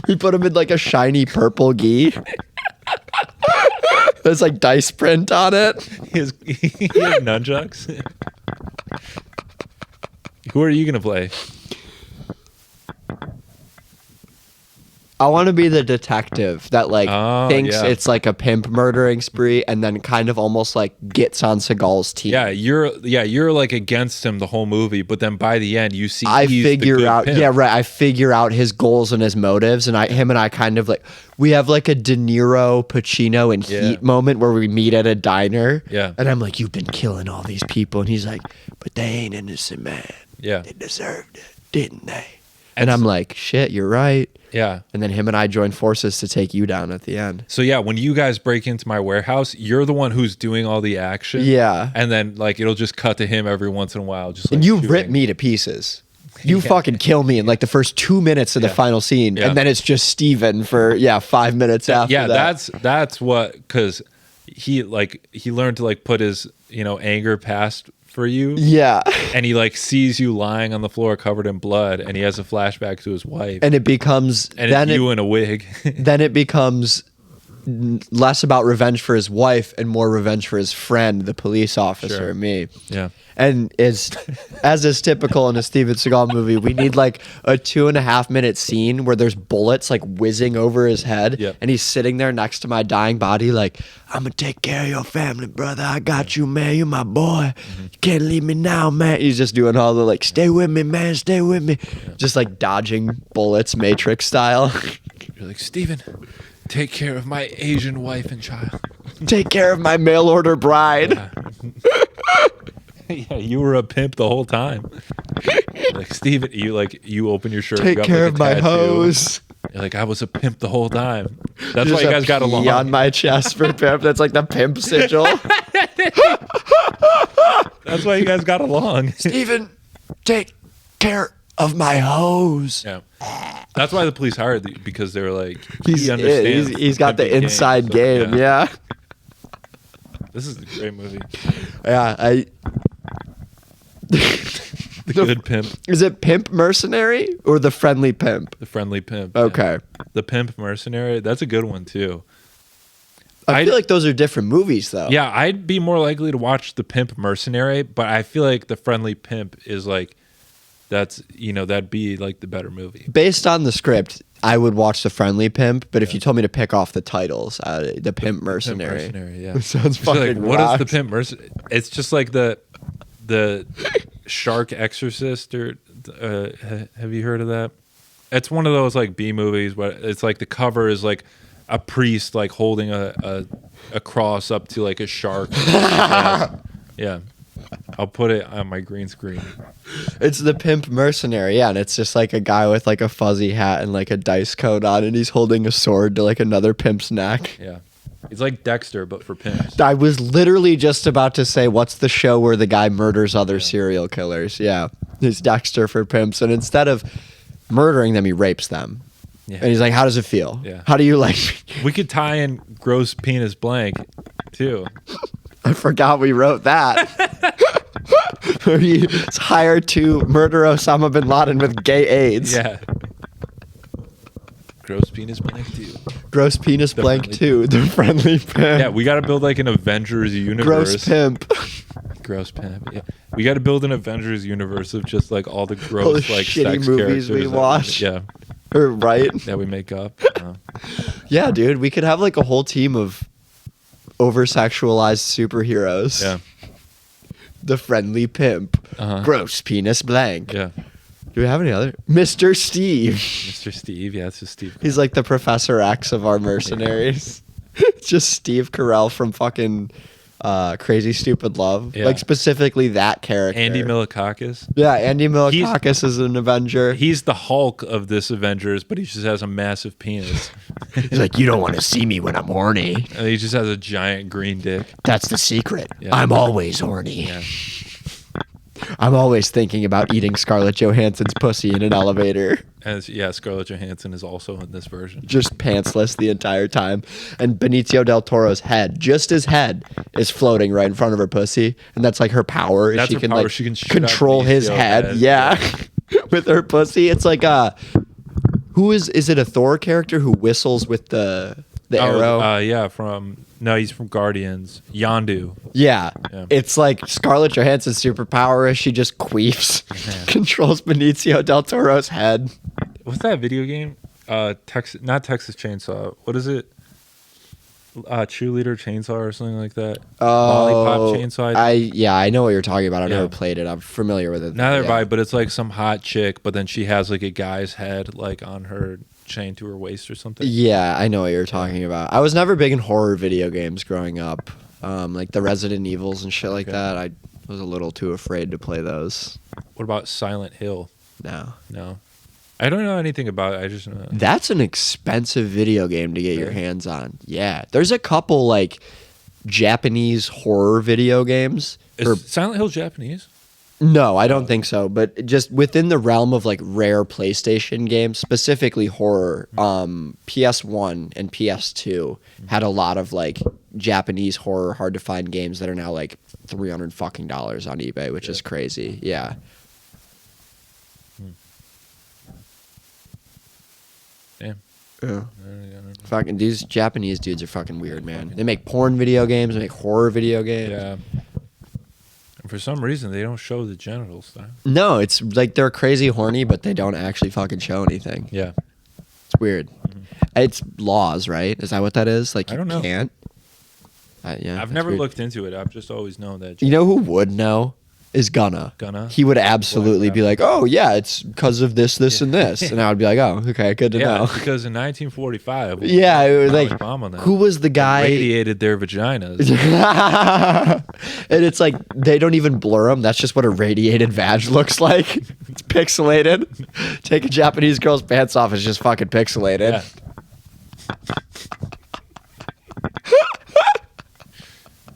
Speaker 2: We put him in like a shiny purple gi. There's like dice print on it.
Speaker 1: He has nunchucks. Who are you gonna play?
Speaker 2: I want to be the detective that like thinks
Speaker 1: yeah.
Speaker 2: it's like a pimp murdering spree and then kind of almost like gets on Seagal's team.
Speaker 1: Yeah, you're like against him the whole movie, but then by the end you see
Speaker 2: I
Speaker 1: he's the
Speaker 2: figure
Speaker 1: good
Speaker 2: out
Speaker 1: pimp.
Speaker 2: yeah, right. I figure out his goals and his motives, and him and I kind of like we have like a De Niro, Pacino, and Heat moment where we meet at a diner.
Speaker 1: Yeah.
Speaker 2: And I'm like, you've been killing all these people, and he's like, but they ain't innocent, man.
Speaker 1: Yeah.
Speaker 2: They deserved it, didn't they? And I'm like, shit, you're right.
Speaker 1: Yeah.
Speaker 2: And then him and I join forces to take you down at the end.
Speaker 1: So yeah, when you guys break into my warehouse, you're the one who's doing all the action.
Speaker 2: Yeah.
Speaker 1: And then like it'll just cut to him every once in a while. Just like
Speaker 2: And you
Speaker 1: shooting.
Speaker 2: rip me to pieces. You fucking kill me in like the first 2 minutes of the final scene.
Speaker 1: Yeah.
Speaker 2: And then it's just Steven for 5 minutes after that.
Speaker 1: Yeah, that's what, because he learned to like put his anger past for you.
Speaker 2: Yeah.
Speaker 1: And he like sees you lying on the floor covered in blood, and he has a flashback to his wife.
Speaker 2: And it becomes
Speaker 1: And it's you in a wig.
Speaker 2: Then it becomes less about revenge for his wife and more revenge for his friend, the police officer, me.
Speaker 1: Yeah.
Speaker 2: And as is typical in a Steven Seagal movie, we need like a 2.5 minute scene where there's bullets like whizzing over his head.
Speaker 1: Yep.
Speaker 2: And he's sitting there next to my dying body like, I'm going to take care of your family, brother. I got you, man. You're my boy. You can't leave me now, man. He's just doing all the like, stay with me, man. Stay with me. Just like dodging bullets, Matrix style.
Speaker 1: You're like, Steven, take care of my Asian wife and child.
Speaker 2: Take care of my mail order bride.
Speaker 1: Yeah, you were a pimp the whole time. Like Steven, you open your shirt.
Speaker 2: Take
Speaker 1: got,
Speaker 2: care
Speaker 1: like,
Speaker 2: of
Speaker 1: a
Speaker 2: my
Speaker 1: tattoo.
Speaker 2: hose.
Speaker 1: You're like, I was a pimp the whole time. That's
Speaker 2: Just
Speaker 1: why you
Speaker 2: a
Speaker 1: guys got
Speaker 2: P
Speaker 1: along.
Speaker 2: on my chest for pimp. That's like the pimp sigil.
Speaker 1: That's why you guys got along.
Speaker 2: Steven, take care of my hose.
Speaker 1: Yeah, that's why the police hired you, because they were like,
Speaker 2: He's got the
Speaker 1: pimping
Speaker 2: inside
Speaker 1: game.
Speaker 2: game. Yeah.
Speaker 1: This is a great movie.
Speaker 2: Yeah.
Speaker 1: The good pimp,
Speaker 2: Is it Pimp Mercenary or The Friendly Pimp?
Speaker 1: the friendly pimp.
Speaker 2: Okay.
Speaker 1: Yeah. The Pimp Mercenary. That's a good one too.
Speaker 2: I feel like those are different movies, though.
Speaker 1: Yeah, I'd be more likely to watch The Pimp Mercenary, but I feel like The Friendly Pimp is like, that'd be like the better movie.
Speaker 2: Based on the script, I would watch The Friendly Pimp, but if you told me to pick off the titles, The Pimp Mercenary.
Speaker 1: Pimp Mercenary, yeah.
Speaker 2: Sounds
Speaker 1: So, like,
Speaker 2: fucking
Speaker 1: what is
Speaker 2: rocks.
Speaker 1: the Pimp Mercenary? It's just like the Shark Exorcist, or have you heard of that? It's one of those like B movies where it's like the cover is like a priest like holding a cross up to like a shark. Yeah. I'll put it on my green screen.
Speaker 2: It's The Pimp Mercenary, yeah, and it's just like a guy with like a fuzzy hat and like a dice coat on, and he's holding a sword to like another pimp's neck.
Speaker 1: Yeah. He's like Dexter, but for pimps.
Speaker 2: I was literally just about to say, what's the show where the guy murders other serial killers? Yeah, he's Dexter for pimps, and instead of murdering them, he rapes them.
Speaker 1: Yeah.
Speaker 2: And he's like, how does it feel?
Speaker 1: Yeah.
Speaker 2: How do you like...
Speaker 1: We could tie in gross penis blank, too.
Speaker 2: I forgot we wrote that. Where he's hired to murder Osama bin Laden with gay AIDS.
Speaker 1: Yeah. Gross penis blank, too.
Speaker 2: Gross penis blank
Speaker 1: Friendly
Speaker 2: 2, The Friendly Pimp.
Speaker 1: Yeah, we got to build like an Avengers universe.
Speaker 2: Gross pimp.
Speaker 1: Gross pimp. Yeah. We got to build an Avengers universe of just like all the gross
Speaker 2: All the
Speaker 1: like
Speaker 2: shitty
Speaker 1: sex
Speaker 2: movies
Speaker 1: characters
Speaker 2: we
Speaker 1: that
Speaker 2: watch.
Speaker 1: yeah,
Speaker 2: Or right?
Speaker 1: that we make up.
Speaker 2: Yeah, dude, we could have like a whole team of over-sexualized superheroes.
Speaker 1: Yeah.
Speaker 2: The Friendly Pimp.
Speaker 1: Uh-huh.
Speaker 2: Gross penis blank.
Speaker 1: Yeah.
Speaker 2: Do we have any other? Mr. Steve.
Speaker 1: Mr. Steve. Yeah, it's just Steve.
Speaker 2: He's like the Professor X of our mercenaries. It's just Steve Carell from fucking Crazy Stupid Love.
Speaker 1: Yeah.
Speaker 2: Like specifically that character.
Speaker 1: Andy Milokakis.
Speaker 2: Yeah, Andy Milokakis is an Avenger.
Speaker 1: He's the Hulk of this Avengers, but he just has a massive penis.
Speaker 2: He's like, you don't want to see me when I'm horny.
Speaker 1: And he just has a giant green dick.
Speaker 2: That's the secret.
Speaker 1: Yeah.
Speaker 2: I'm always horny.
Speaker 1: Yeah.
Speaker 2: I'm always thinking about eating Scarlett Johansson's pussy in an elevator.
Speaker 1: And yeah, Scarlett Johansson is also in this version.
Speaker 2: Just pantsless the entire time. And Benicio del Toro's head, just his head, is floating right in front of her pussy. And that's like her power.
Speaker 1: That's
Speaker 2: she
Speaker 1: her
Speaker 2: can
Speaker 1: power.
Speaker 2: like
Speaker 1: She can shoot
Speaker 2: control
Speaker 1: out
Speaker 2: his
Speaker 1: Benicio's
Speaker 2: head.
Speaker 1: head.
Speaker 2: Yeah. With her pussy. It's like who is it a Thor character who whistles with the arrow?
Speaker 1: Yeah, he's from Guardians. Yondu.
Speaker 2: Yeah.
Speaker 1: Yeah.
Speaker 2: It's like Scarlett Johansson's superpower is she just queefs, controls Benicio del Toro's head.
Speaker 1: What's that video game? Not Texas Chainsaw. What is it? Cheerleader Chainsaw or something like that. Lollipop Chainsaw.
Speaker 2: I know what you're talking about. I've
Speaker 1: Yeah.
Speaker 2: never played it. I'm familiar with it.
Speaker 1: Neither have
Speaker 2: yeah.
Speaker 1: I, but it's like some hot chick, but then she has like a guy's head like on her chain to her waist or something.
Speaker 2: Yeah, I know what you're talking about. I was never big in horror video games growing up. Like the Resident Evils and shit like
Speaker 1: Okay.
Speaker 2: that. I was a little too afraid to play those.
Speaker 1: What about Silent Hill?
Speaker 2: No.
Speaker 1: No. I don't know anything about it. I just know.
Speaker 2: That's an expensive video game to get your hands on. Yeah. There's a couple like Japanese horror video games.
Speaker 1: Is Silent Hill Japanese?
Speaker 2: No, I don't think so. But just within the realm of like rare PlayStation games, specifically horror, PS1 and PS2 had a lot of like Japanese horror, hard to find games that are now like $300 fucking on eBay, which is crazy. Yeah.
Speaker 1: Damn.
Speaker 2: Yeah. Fucking these Japanese dudes are fucking weird, man. They make porn video games, they make horror video games.
Speaker 1: Yeah. And for some reason, they don't show the genitals. Though.
Speaker 2: No, it's like they're crazy horny, but they don't actually fucking show anything.
Speaker 1: Yeah.
Speaker 2: It's weird. It's laws, right? Is that what that is? Like
Speaker 1: I
Speaker 2: you
Speaker 1: don't know.
Speaker 2: can't. Yeah.
Speaker 1: I've
Speaker 2: that's
Speaker 1: never
Speaker 2: weird.
Speaker 1: looked into it. I've just always known that.
Speaker 2: You know who would know? Is Gunna. He would absolutely be like, "Oh yeah, it's because of this, and this," and I would be like, "Oh, okay, good to know."
Speaker 1: Because in 1945,
Speaker 2: Yeah, it was like
Speaker 1: bomb on them.
Speaker 2: who was the guy?
Speaker 1: Radiated their vaginas.
Speaker 2: And it's like they don't even blur them. That's just what a radiated vag looks like. It's pixelated. Take a Japanese girl's pants off, it's just fucking pixelated.
Speaker 1: Yeah.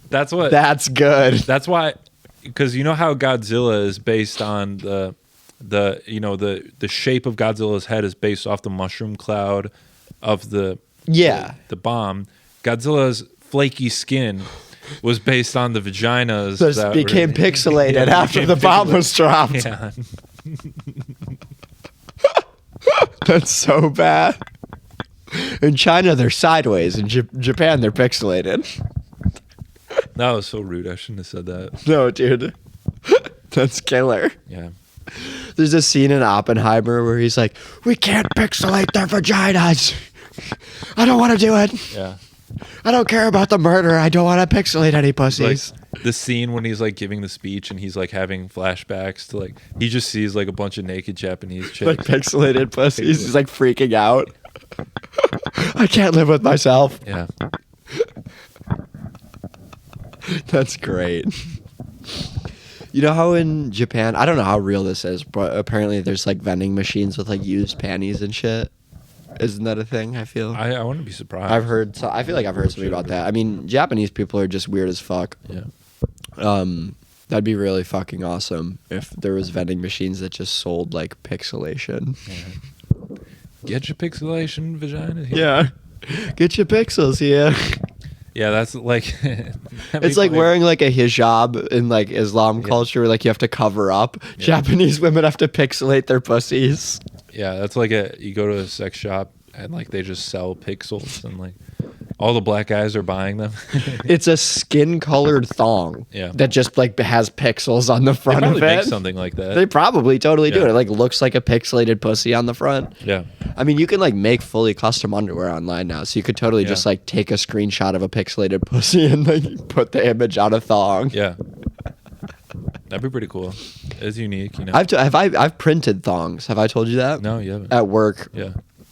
Speaker 1: That's
Speaker 2: good.
Speaker 1: That's why, because you know how Godzilla is based on the shape of Godzilla's head is based off the mushroom cloud of the bomb. Godzilla's flaky skin was based on the vaginas.
Speaker 2: So it became pixelated after the bomb was dropped.
Speaker 1: Yeah.
Speaker 2: That's so bad. In China, they're sideways. In Japan, they're pixelated.
Speaker 1: That was so rude. I shouldn't have said that.
Speaker 2: No, dude. That's killer.
Speaker 1: Yeah.
Speaker 2: There's a scene in Oppenheimer where he's like, we can't pixelate their vaginas. I don't want to do it.
Speaker 1: Yeah.
Speaker 2: I don't care about the murder. I don't want to pixelate any pussies.
Speaker 1: Like the scene when he's like giving the speech and he's like having flashbacks to like he just sees like a bunch of naked Japanese chicks.
Speaker 2: Like pixelated pussies. He's like freaking out. I can't live with myself.
Speaker 1: Yeah.
Speaker 2: That's great. You know how in Japan, I don't know how real this is, but apparently there's like vending machines with like used panties and shit. Isn't that a thing? I feel.
Speaker 1: I wouldn't be surprised.
Speaker 2: I've heard. So I feel like I've heard something about that. I mean, Japanese people are just weird as fuck.
Speaker 1: Yeah.
Speaker 2: That'd be really fucking awesome if there was vending machines that just sold like pixelation.
Speaker 1: Yeah. Get your pixelation vagina here.
Speaker 2: Yeah. Get your pixels here.
Speaker 1: Yeah, that's like
Speaker 2: It's like wearing like a hijab in like Islam culture where like you have to cover up.
Speaker 1: Yeah.
Speaker 2: Japanese women have to pixelate their pussies.
Speaker 1: Yeah, that's like you go to a sex shop and like they just sell pixels and like all the black guys are buying them.
Speaker 2: It's a skin colored thong.
Speaker 1: Yeah.
Speaker 2: That just like has pixels on the
Speaker 1: They
Speaker 2: front
Speaker 1: probably
Speaker 2: of it.
Speaker 1: make something like that.
Speaker 2: They probably totally do
Speaker 1: Yeah.
Speaker 2: it. It like looks like a pixelated pussy on the front.
Speaker 1: Yeah.
Speaker 2: I mean, you can like make fully custom underwear online now, so you could totally
Speaker 1: Yeah.
Speaker 2: just like take a screenshot of a pixelated pussy and like put the image on a thong.
Speaker 1: Yeah. That'd be pretty cool. It's unique, you know.
Speaker 2: I've printed thongs. Have I told you that?
Speaker 1: No, you haven't.
Speaker 2: At work,
Speaker 1: Yeah.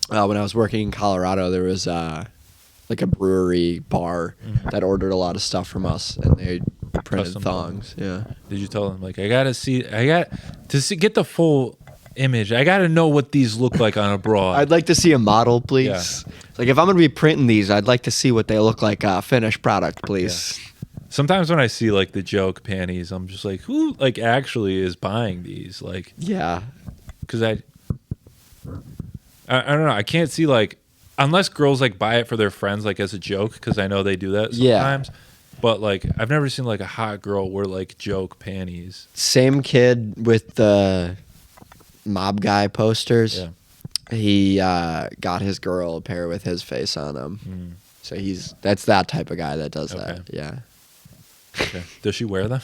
Speaker 2: when I was working in Colorado, there was like a brewery bar that ordered a lot of stuff from us, and they printed
Speaker 1: Custom
Speaker 2: thongs. Yeah.
Speaker 1: Did you tell them like I got to get the full image. I got to know what these look like on a broad.
Speaker 2: I'd like to see a model, please.
Speaker 1: Yeah.
Speaker 2: Like if I'm gonna be printing these, I'd like to see what they look like finished product, please.
Speaker 1: Sometimes when I see like the joke panties, I'm just like, who like actually is buying these? Like,
Speaker 2: Yeah.
Speaker 1: because I don't know. I can't see like unless girls like buy it for their friends like as a joke because I know they do that
Speaker 2: Yeah.
Speaker 1: sometimes. But like I've never seen like a hot girl wear like joke panties.
Speaker 2: Same kid with the mob guy posters.
Speaker 1: Yeah.
Speaker 2: He got his girl a pair with his face on them.
Speaker 1: Mm.
Speaker 2: So that's that type of guy that does
Speaker 1: Okay.
Speaker 2: that. Yeah.
Speaker 1: Okay. Does she wear them?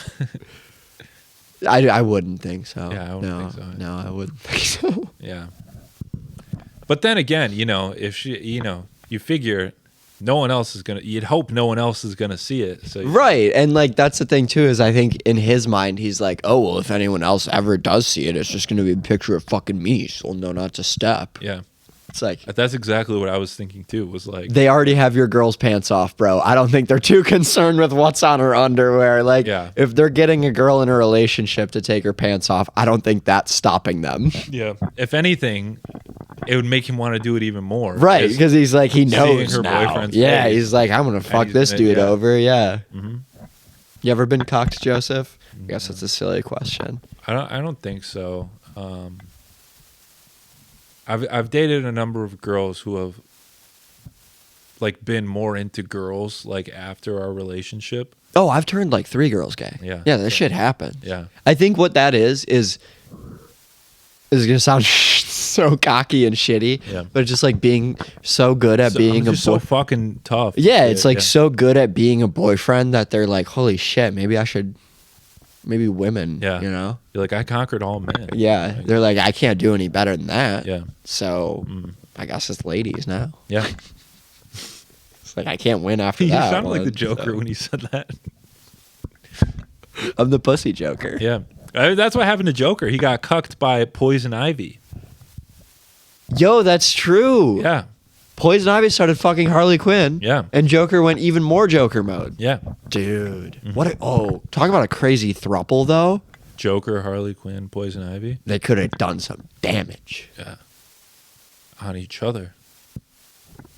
Speaker 2: I wouldn't think so.
Speaker 1: Yeah, I wouldn't think so.
Speaker 2: No, I wouldn't think so.
Speaker 1: Yeah. But then again, you know, if she, you know, you figure no one else is going to, you'd hope no one else is going to see it. So
Speaker 2: Right. And like that's the thing too, is I think in his mind he's like, oh well, if anyone else ever does see it, it's just gonna be a picture of fucking me, so no not to step.
Speaker 1: Yeah.
Speaker 2: It's like
Speaker 1: That's exactly what I was thinking too, was like,
Speaker 2: they already have your girl's pants off, bro. I don't think they're too concerned with what's on her underwear. Like,
Speaker 1: Yeah.
Speaker 2: if they're getting a girl in a relationship to take her pants off, I don't think that's stopping them.
Speaker 1: yeah. If anything, it would make him want to do it even more.
Speaker 2: Right, because he's like, he knows
Speaker 1: her
Speaker 2: now.
Speaker 1: boyfriend's
Speaker 2: Yeah,
Speaker 1: face.
Speaker 2: he's like, I'm going to fuck
Speaker 1: he's
Speaker 2: this
Speaker 1: gonna-
Speaker 2: dude
Speaker 1: yeah.
Speaker 2: over. Yeah.
Speaker 1: Mhm.
Speaker 2: You ever been cocked, Joseph? I guess that's a silly question.
Speaker 1: I don't think so. I've dated a number of girls who have like been more into girls like after our relationship.
Speaker 2: Oh, I've turned like 3 girls gay.
Speaker 1: Yeah.
Speaker 2: Yeah, that shit happened.
Speaker 1: Yeah.
Speaker 2: I think what that is gonna sound so cocky and shitty,
Speaker 1: Yeah.
Speaker 2: but it's just like being so good at
Speaker 1: So,
Speaker 2: being
Speaker 1: I'm
Speaker 2: a
Speaker 1: just so
Speaker 2: boy.
Speaker 1: fucking tough.
Speaker 2: Yeah, it's like
Speaker 1: yeah.
Speaker 2: so good at being a boyfriend that they're like, holy shit, maybe I should, maybe women,
Speaker 1: Yeah.
Speaker 2: you know?
Speaker 1: You're like, I conquered all men.
Speaker 2: Yeah,
Speaker 1: Like,
Speaker 2: they're like, I can't do any better than that.
Speaker 1: yeah.
Speaker 2: So
Speaker 1: Mm.
Speaker 2: I guess it's ladies now.
Speaker 1: Yeah.
Speaker 2: It's like I can't win after
Speaker 1: You
Speaker 2: that.
Speaker 1: sounded like the
Speaker 2: one,
Speaker 1: Joker
Speaker 2: so.
Speaker 1: when you said that.
Speaker 2: I'm the pussy Joker.
Speaker 1: Yeah. That's what happened to Joker. He got cucked by Poison Ivy.
Speaker 2: Yo, that's true.
Speaker 1: Yeah.
Speaker 2: Poison Ivy started fucking Harley Quinn.
Speaker 1: Yeah.
Speaker 2: And Joker went even more Joker mode.
Speaker 1: Yeah.
Speaker 2: Dude. Talk about a crazy throuple though.
Speaker 1: Joker, Harley Quinn, Poison Ivy.
Speaker 2: They could have done some damage.
Speaker 1: Yeah. On each other.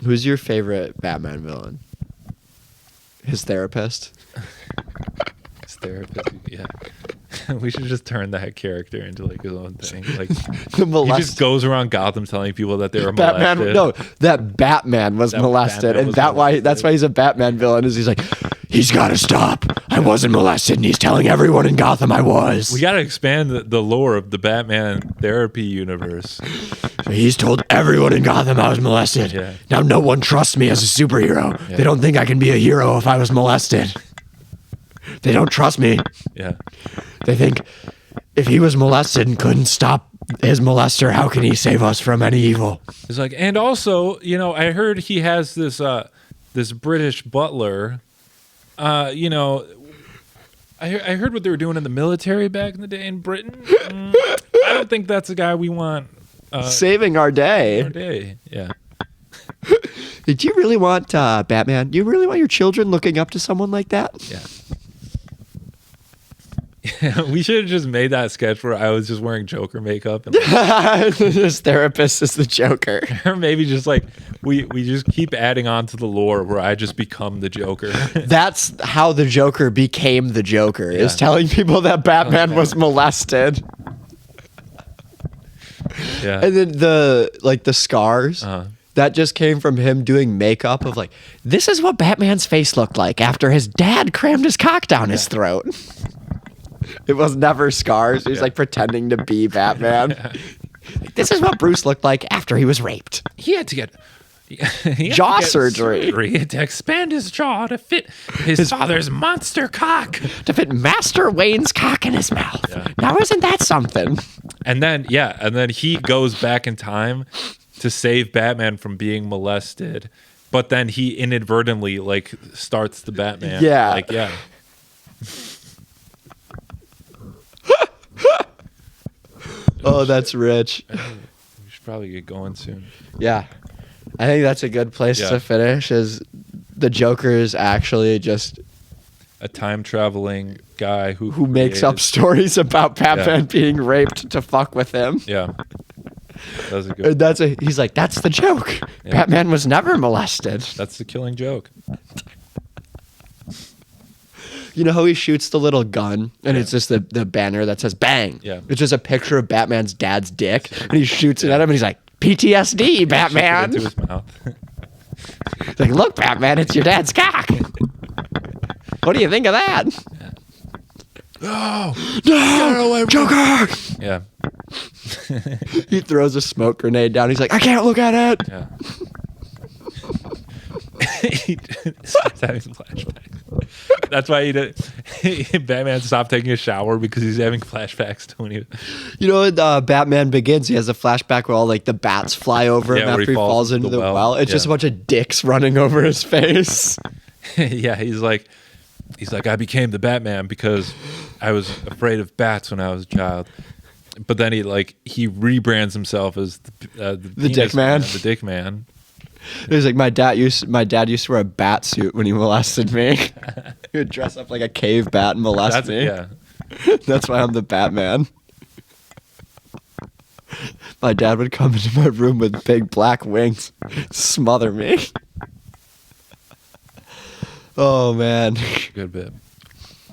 Speaker 2: Who's your favorite Batman villain? His therapist?
Speaker 1: His therapist. Yeah. We should just turn that character into like his own thing. Like
Speaker 2: The
Speaker 1: he just goes around Gotham telling people that they were
Speaker 2: Batman.
Speaker 1: molested.
Speaker 2: No, that Batman was
Speaker 1: That
Speaker 2: molested,
Speaker 1: Batman
Speaker 2: and
Speaker 1: was
Speaker 2: that's
Speaker 1: molested.
Speaker 2: why he's a Batman villain. Is he's like, he's got to stop. I wasn't molested, and he's telling everyone in Gotham I was.
Speaker 1: We got to expand the lore of the Batman therapy universe.
Speaker 2: He's told everyone in Gotham I was molested.
Speaker 1: Yeah.
Speaker 2: Now no one trusts me as a superhero.
Speaker 1: Yeah.
Speaker 2: They don't think I can be a hero if I was molested. They don't trust me.
Speaker 1: Yeah.
Speaker 2: They think if he was molested and couldn't stop his molester, how can he save us from any evil?
Speaker 1: It's like, and also, you know, I heard he has this this British butler. You know, I heard what they were doing in the military back in the day in Britain. I don't think that's the guy we want.
Speaker 2: Saving our day.
Speaker 1: Our day, yeah.
Speaker 2: Did you really want Batman? Do you really want your children looking up to someone like that?
Speaker 1: Yeah. We should have just made that sketch where I was just wearing Joker makeup and
Speaker 2: This therapist is the Joker.
Speaker 1: or maybe just like we just keep adding on to the lore where I just become the Joker.
Speaker 2: That's how the Joker became the Joker, is telling people that Batman was molested.
Speaker 1: Yeah.
Speaker 2: And then the scars, that just came from him doing makeup of like, this is what Batman's face looked like after his dad crammed his cock down his throat. It was never scars. He was like pretending to be Batman. This is what Bruce looked like after he was raped.
Speaker 1: He had to get
Speaker 2: jaw surgery
Speaker 1: to expand his jaw to fit his father's monster cock.
Speaker 2: To fit Master Wayne's cock in his mouth.
Speaker 1: Yeah.
Speaker 2: Now isn't that something?
Speaker 1: And then he goes back in time to save Batman from being molested, but then he inadvertently like starts the Batman.
Speaker 2: Yeah.
Speaker 1: Like, yeah.
Speaker 2: Oh, that's rich.
Speaker 1: We should probably get going soon.
Speaker 2: Yeah. I think that's a good place to finish, is the Joker is actually just
Speaker 1: a time traveling guy who
Speaker 2: makes up stories about Batman being raped to fuck with him.
Speaker 1: Yeah. That was a good.
Speaker 2: And he's like, that's the joke. Yeah. Batman was never molested.
Speaker 1: That's the killing joke.
Speaker 2: You know how he shoots the little gun and it's just the banner that says bang?
Speaker 1: Yeah.
Speaker 2: It's just a picture of Batman's dad's dick and he shoots it at him and he's like, PTSD, Batman.
Speaker 1: Into his mouth.
Speaker 2: He's like, look, Batman, it's your dad's cock. What do you think of that?
Speaker 1: Yeah.
Speaker 2: No, Joker.
Speaker 1: Yeah.
Speaker 2: He throws a smoke grenade down. He's like, I can't look at it.
Speaker 1: Yeah. He starts having flashbacks. That's why Batman stopped taking a shower, because he's having flashbacks to when he.
Speaker 2: You know, in Batman Begins, he has a flashback where all like the bats fly over him after he falls into the well. It's just a bunch of dicks running over his face.
Speaker 1: Yeah, he's like, I became the Batman because I was afraid of bats when I was a child. But then he rebrands himself as the
Speaker 2: Dick Man.
Speaker 1: The Dick Man.
Speaker 2: It was like my dad used to wear a bat suit when he molested me. He would dress up like a cave bat and molest me.
Speaker 1: Yeah.
Speaker 2: That's why I'm the Batman. My dad would come into my room with big black wings, smother me. Oh man.
Speaker 1: Good bit.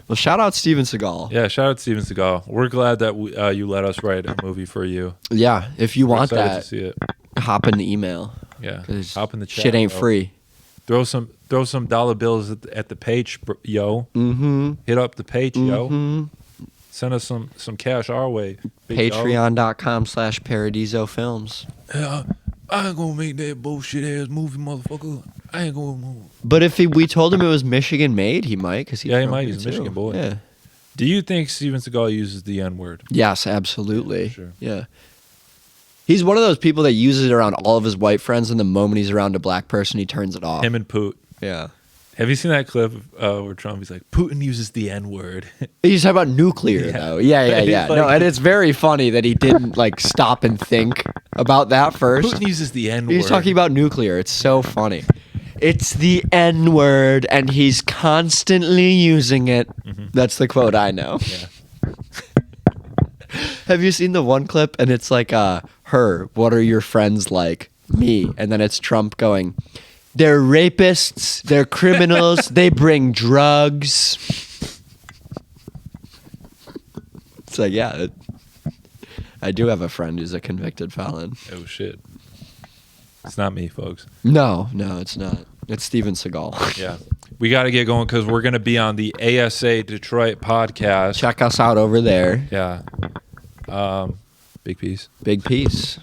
Speaker 2: Well, shout out Steven Seagal.
Speaker 1: Yeah, shout out Steven Seagal. We're glad that you let us write a movie for you.
Speaker 2: Yeah, if you want
Speaker 1: excited
Speaker 2: that,
Speaker 1: to see it.
Speaker 2: hop in the email.
Speaker 1: Yeah, hop in the chat.
Speaker 2: Shit ain't free.
Speaker 1: Throw some dollar bills at the page, yo.
Speaker 2: Mm-hmm.
Speaker 1: Hit up the page, yo. Send us some cash our way.
Speaker 2: Patreon.com/Paradizo Films.
Speaker 1: I ain't gonna make that bullshit ass movie, motherfucker. I ain't gonna move.
Speaker 2: But if we told him it was Michigan made, he might. He
Speaker 1: might. He's a Michigan boy.
Speaker 2: Yeah.
Speaker 1: Do you think Steven Seagal uses the N-word?
Speaker 2: Yes, absolutely.
Speaker 1: Sure.
Speaker 2: Yeah. He's one of those people that uses it around all of his white friends, and the moment he's around a black person, he turns it off.
Speaker 1: Him and Putin.
Speaker 2: Yeah.
Speaker 1: Have you seen that clip where Trump, he's like, Putin uses the N-word?
Speaker 2: He's talking about nuclear, though. Yeah.
Speaker 1: Like,
Speaker 2: no, and it's very funny that he didn't, stop and think about that first.
Speaker 1: Putin uses the N-word.
Speaker 2: He's talking about nuclear. It's so funny. It's the N-word, and he's constantly using it. Mm-hmm. That's the quote I know.
Speaker 1: Yeah.
Speaker 2: Have you seen the one clip? And it's like, her, what are your friends like? Me. And then it's Trump going, they're rapists, they're criminals, they bring drugs. It's like, yeah, I do have a friend who's a convicted felon.
Speaker 1: Oh, shit. It's not me, folks.
Speaker 2: No, it's not. It's Steven Seagal.
Speaker 1: Yeah. We got to get going because we're going to be on the ASA Detroit podcast.
Speaker 2: Check us out over there.
Speaker 1: Yeah. Big peace.
Speaker 2: Big peace.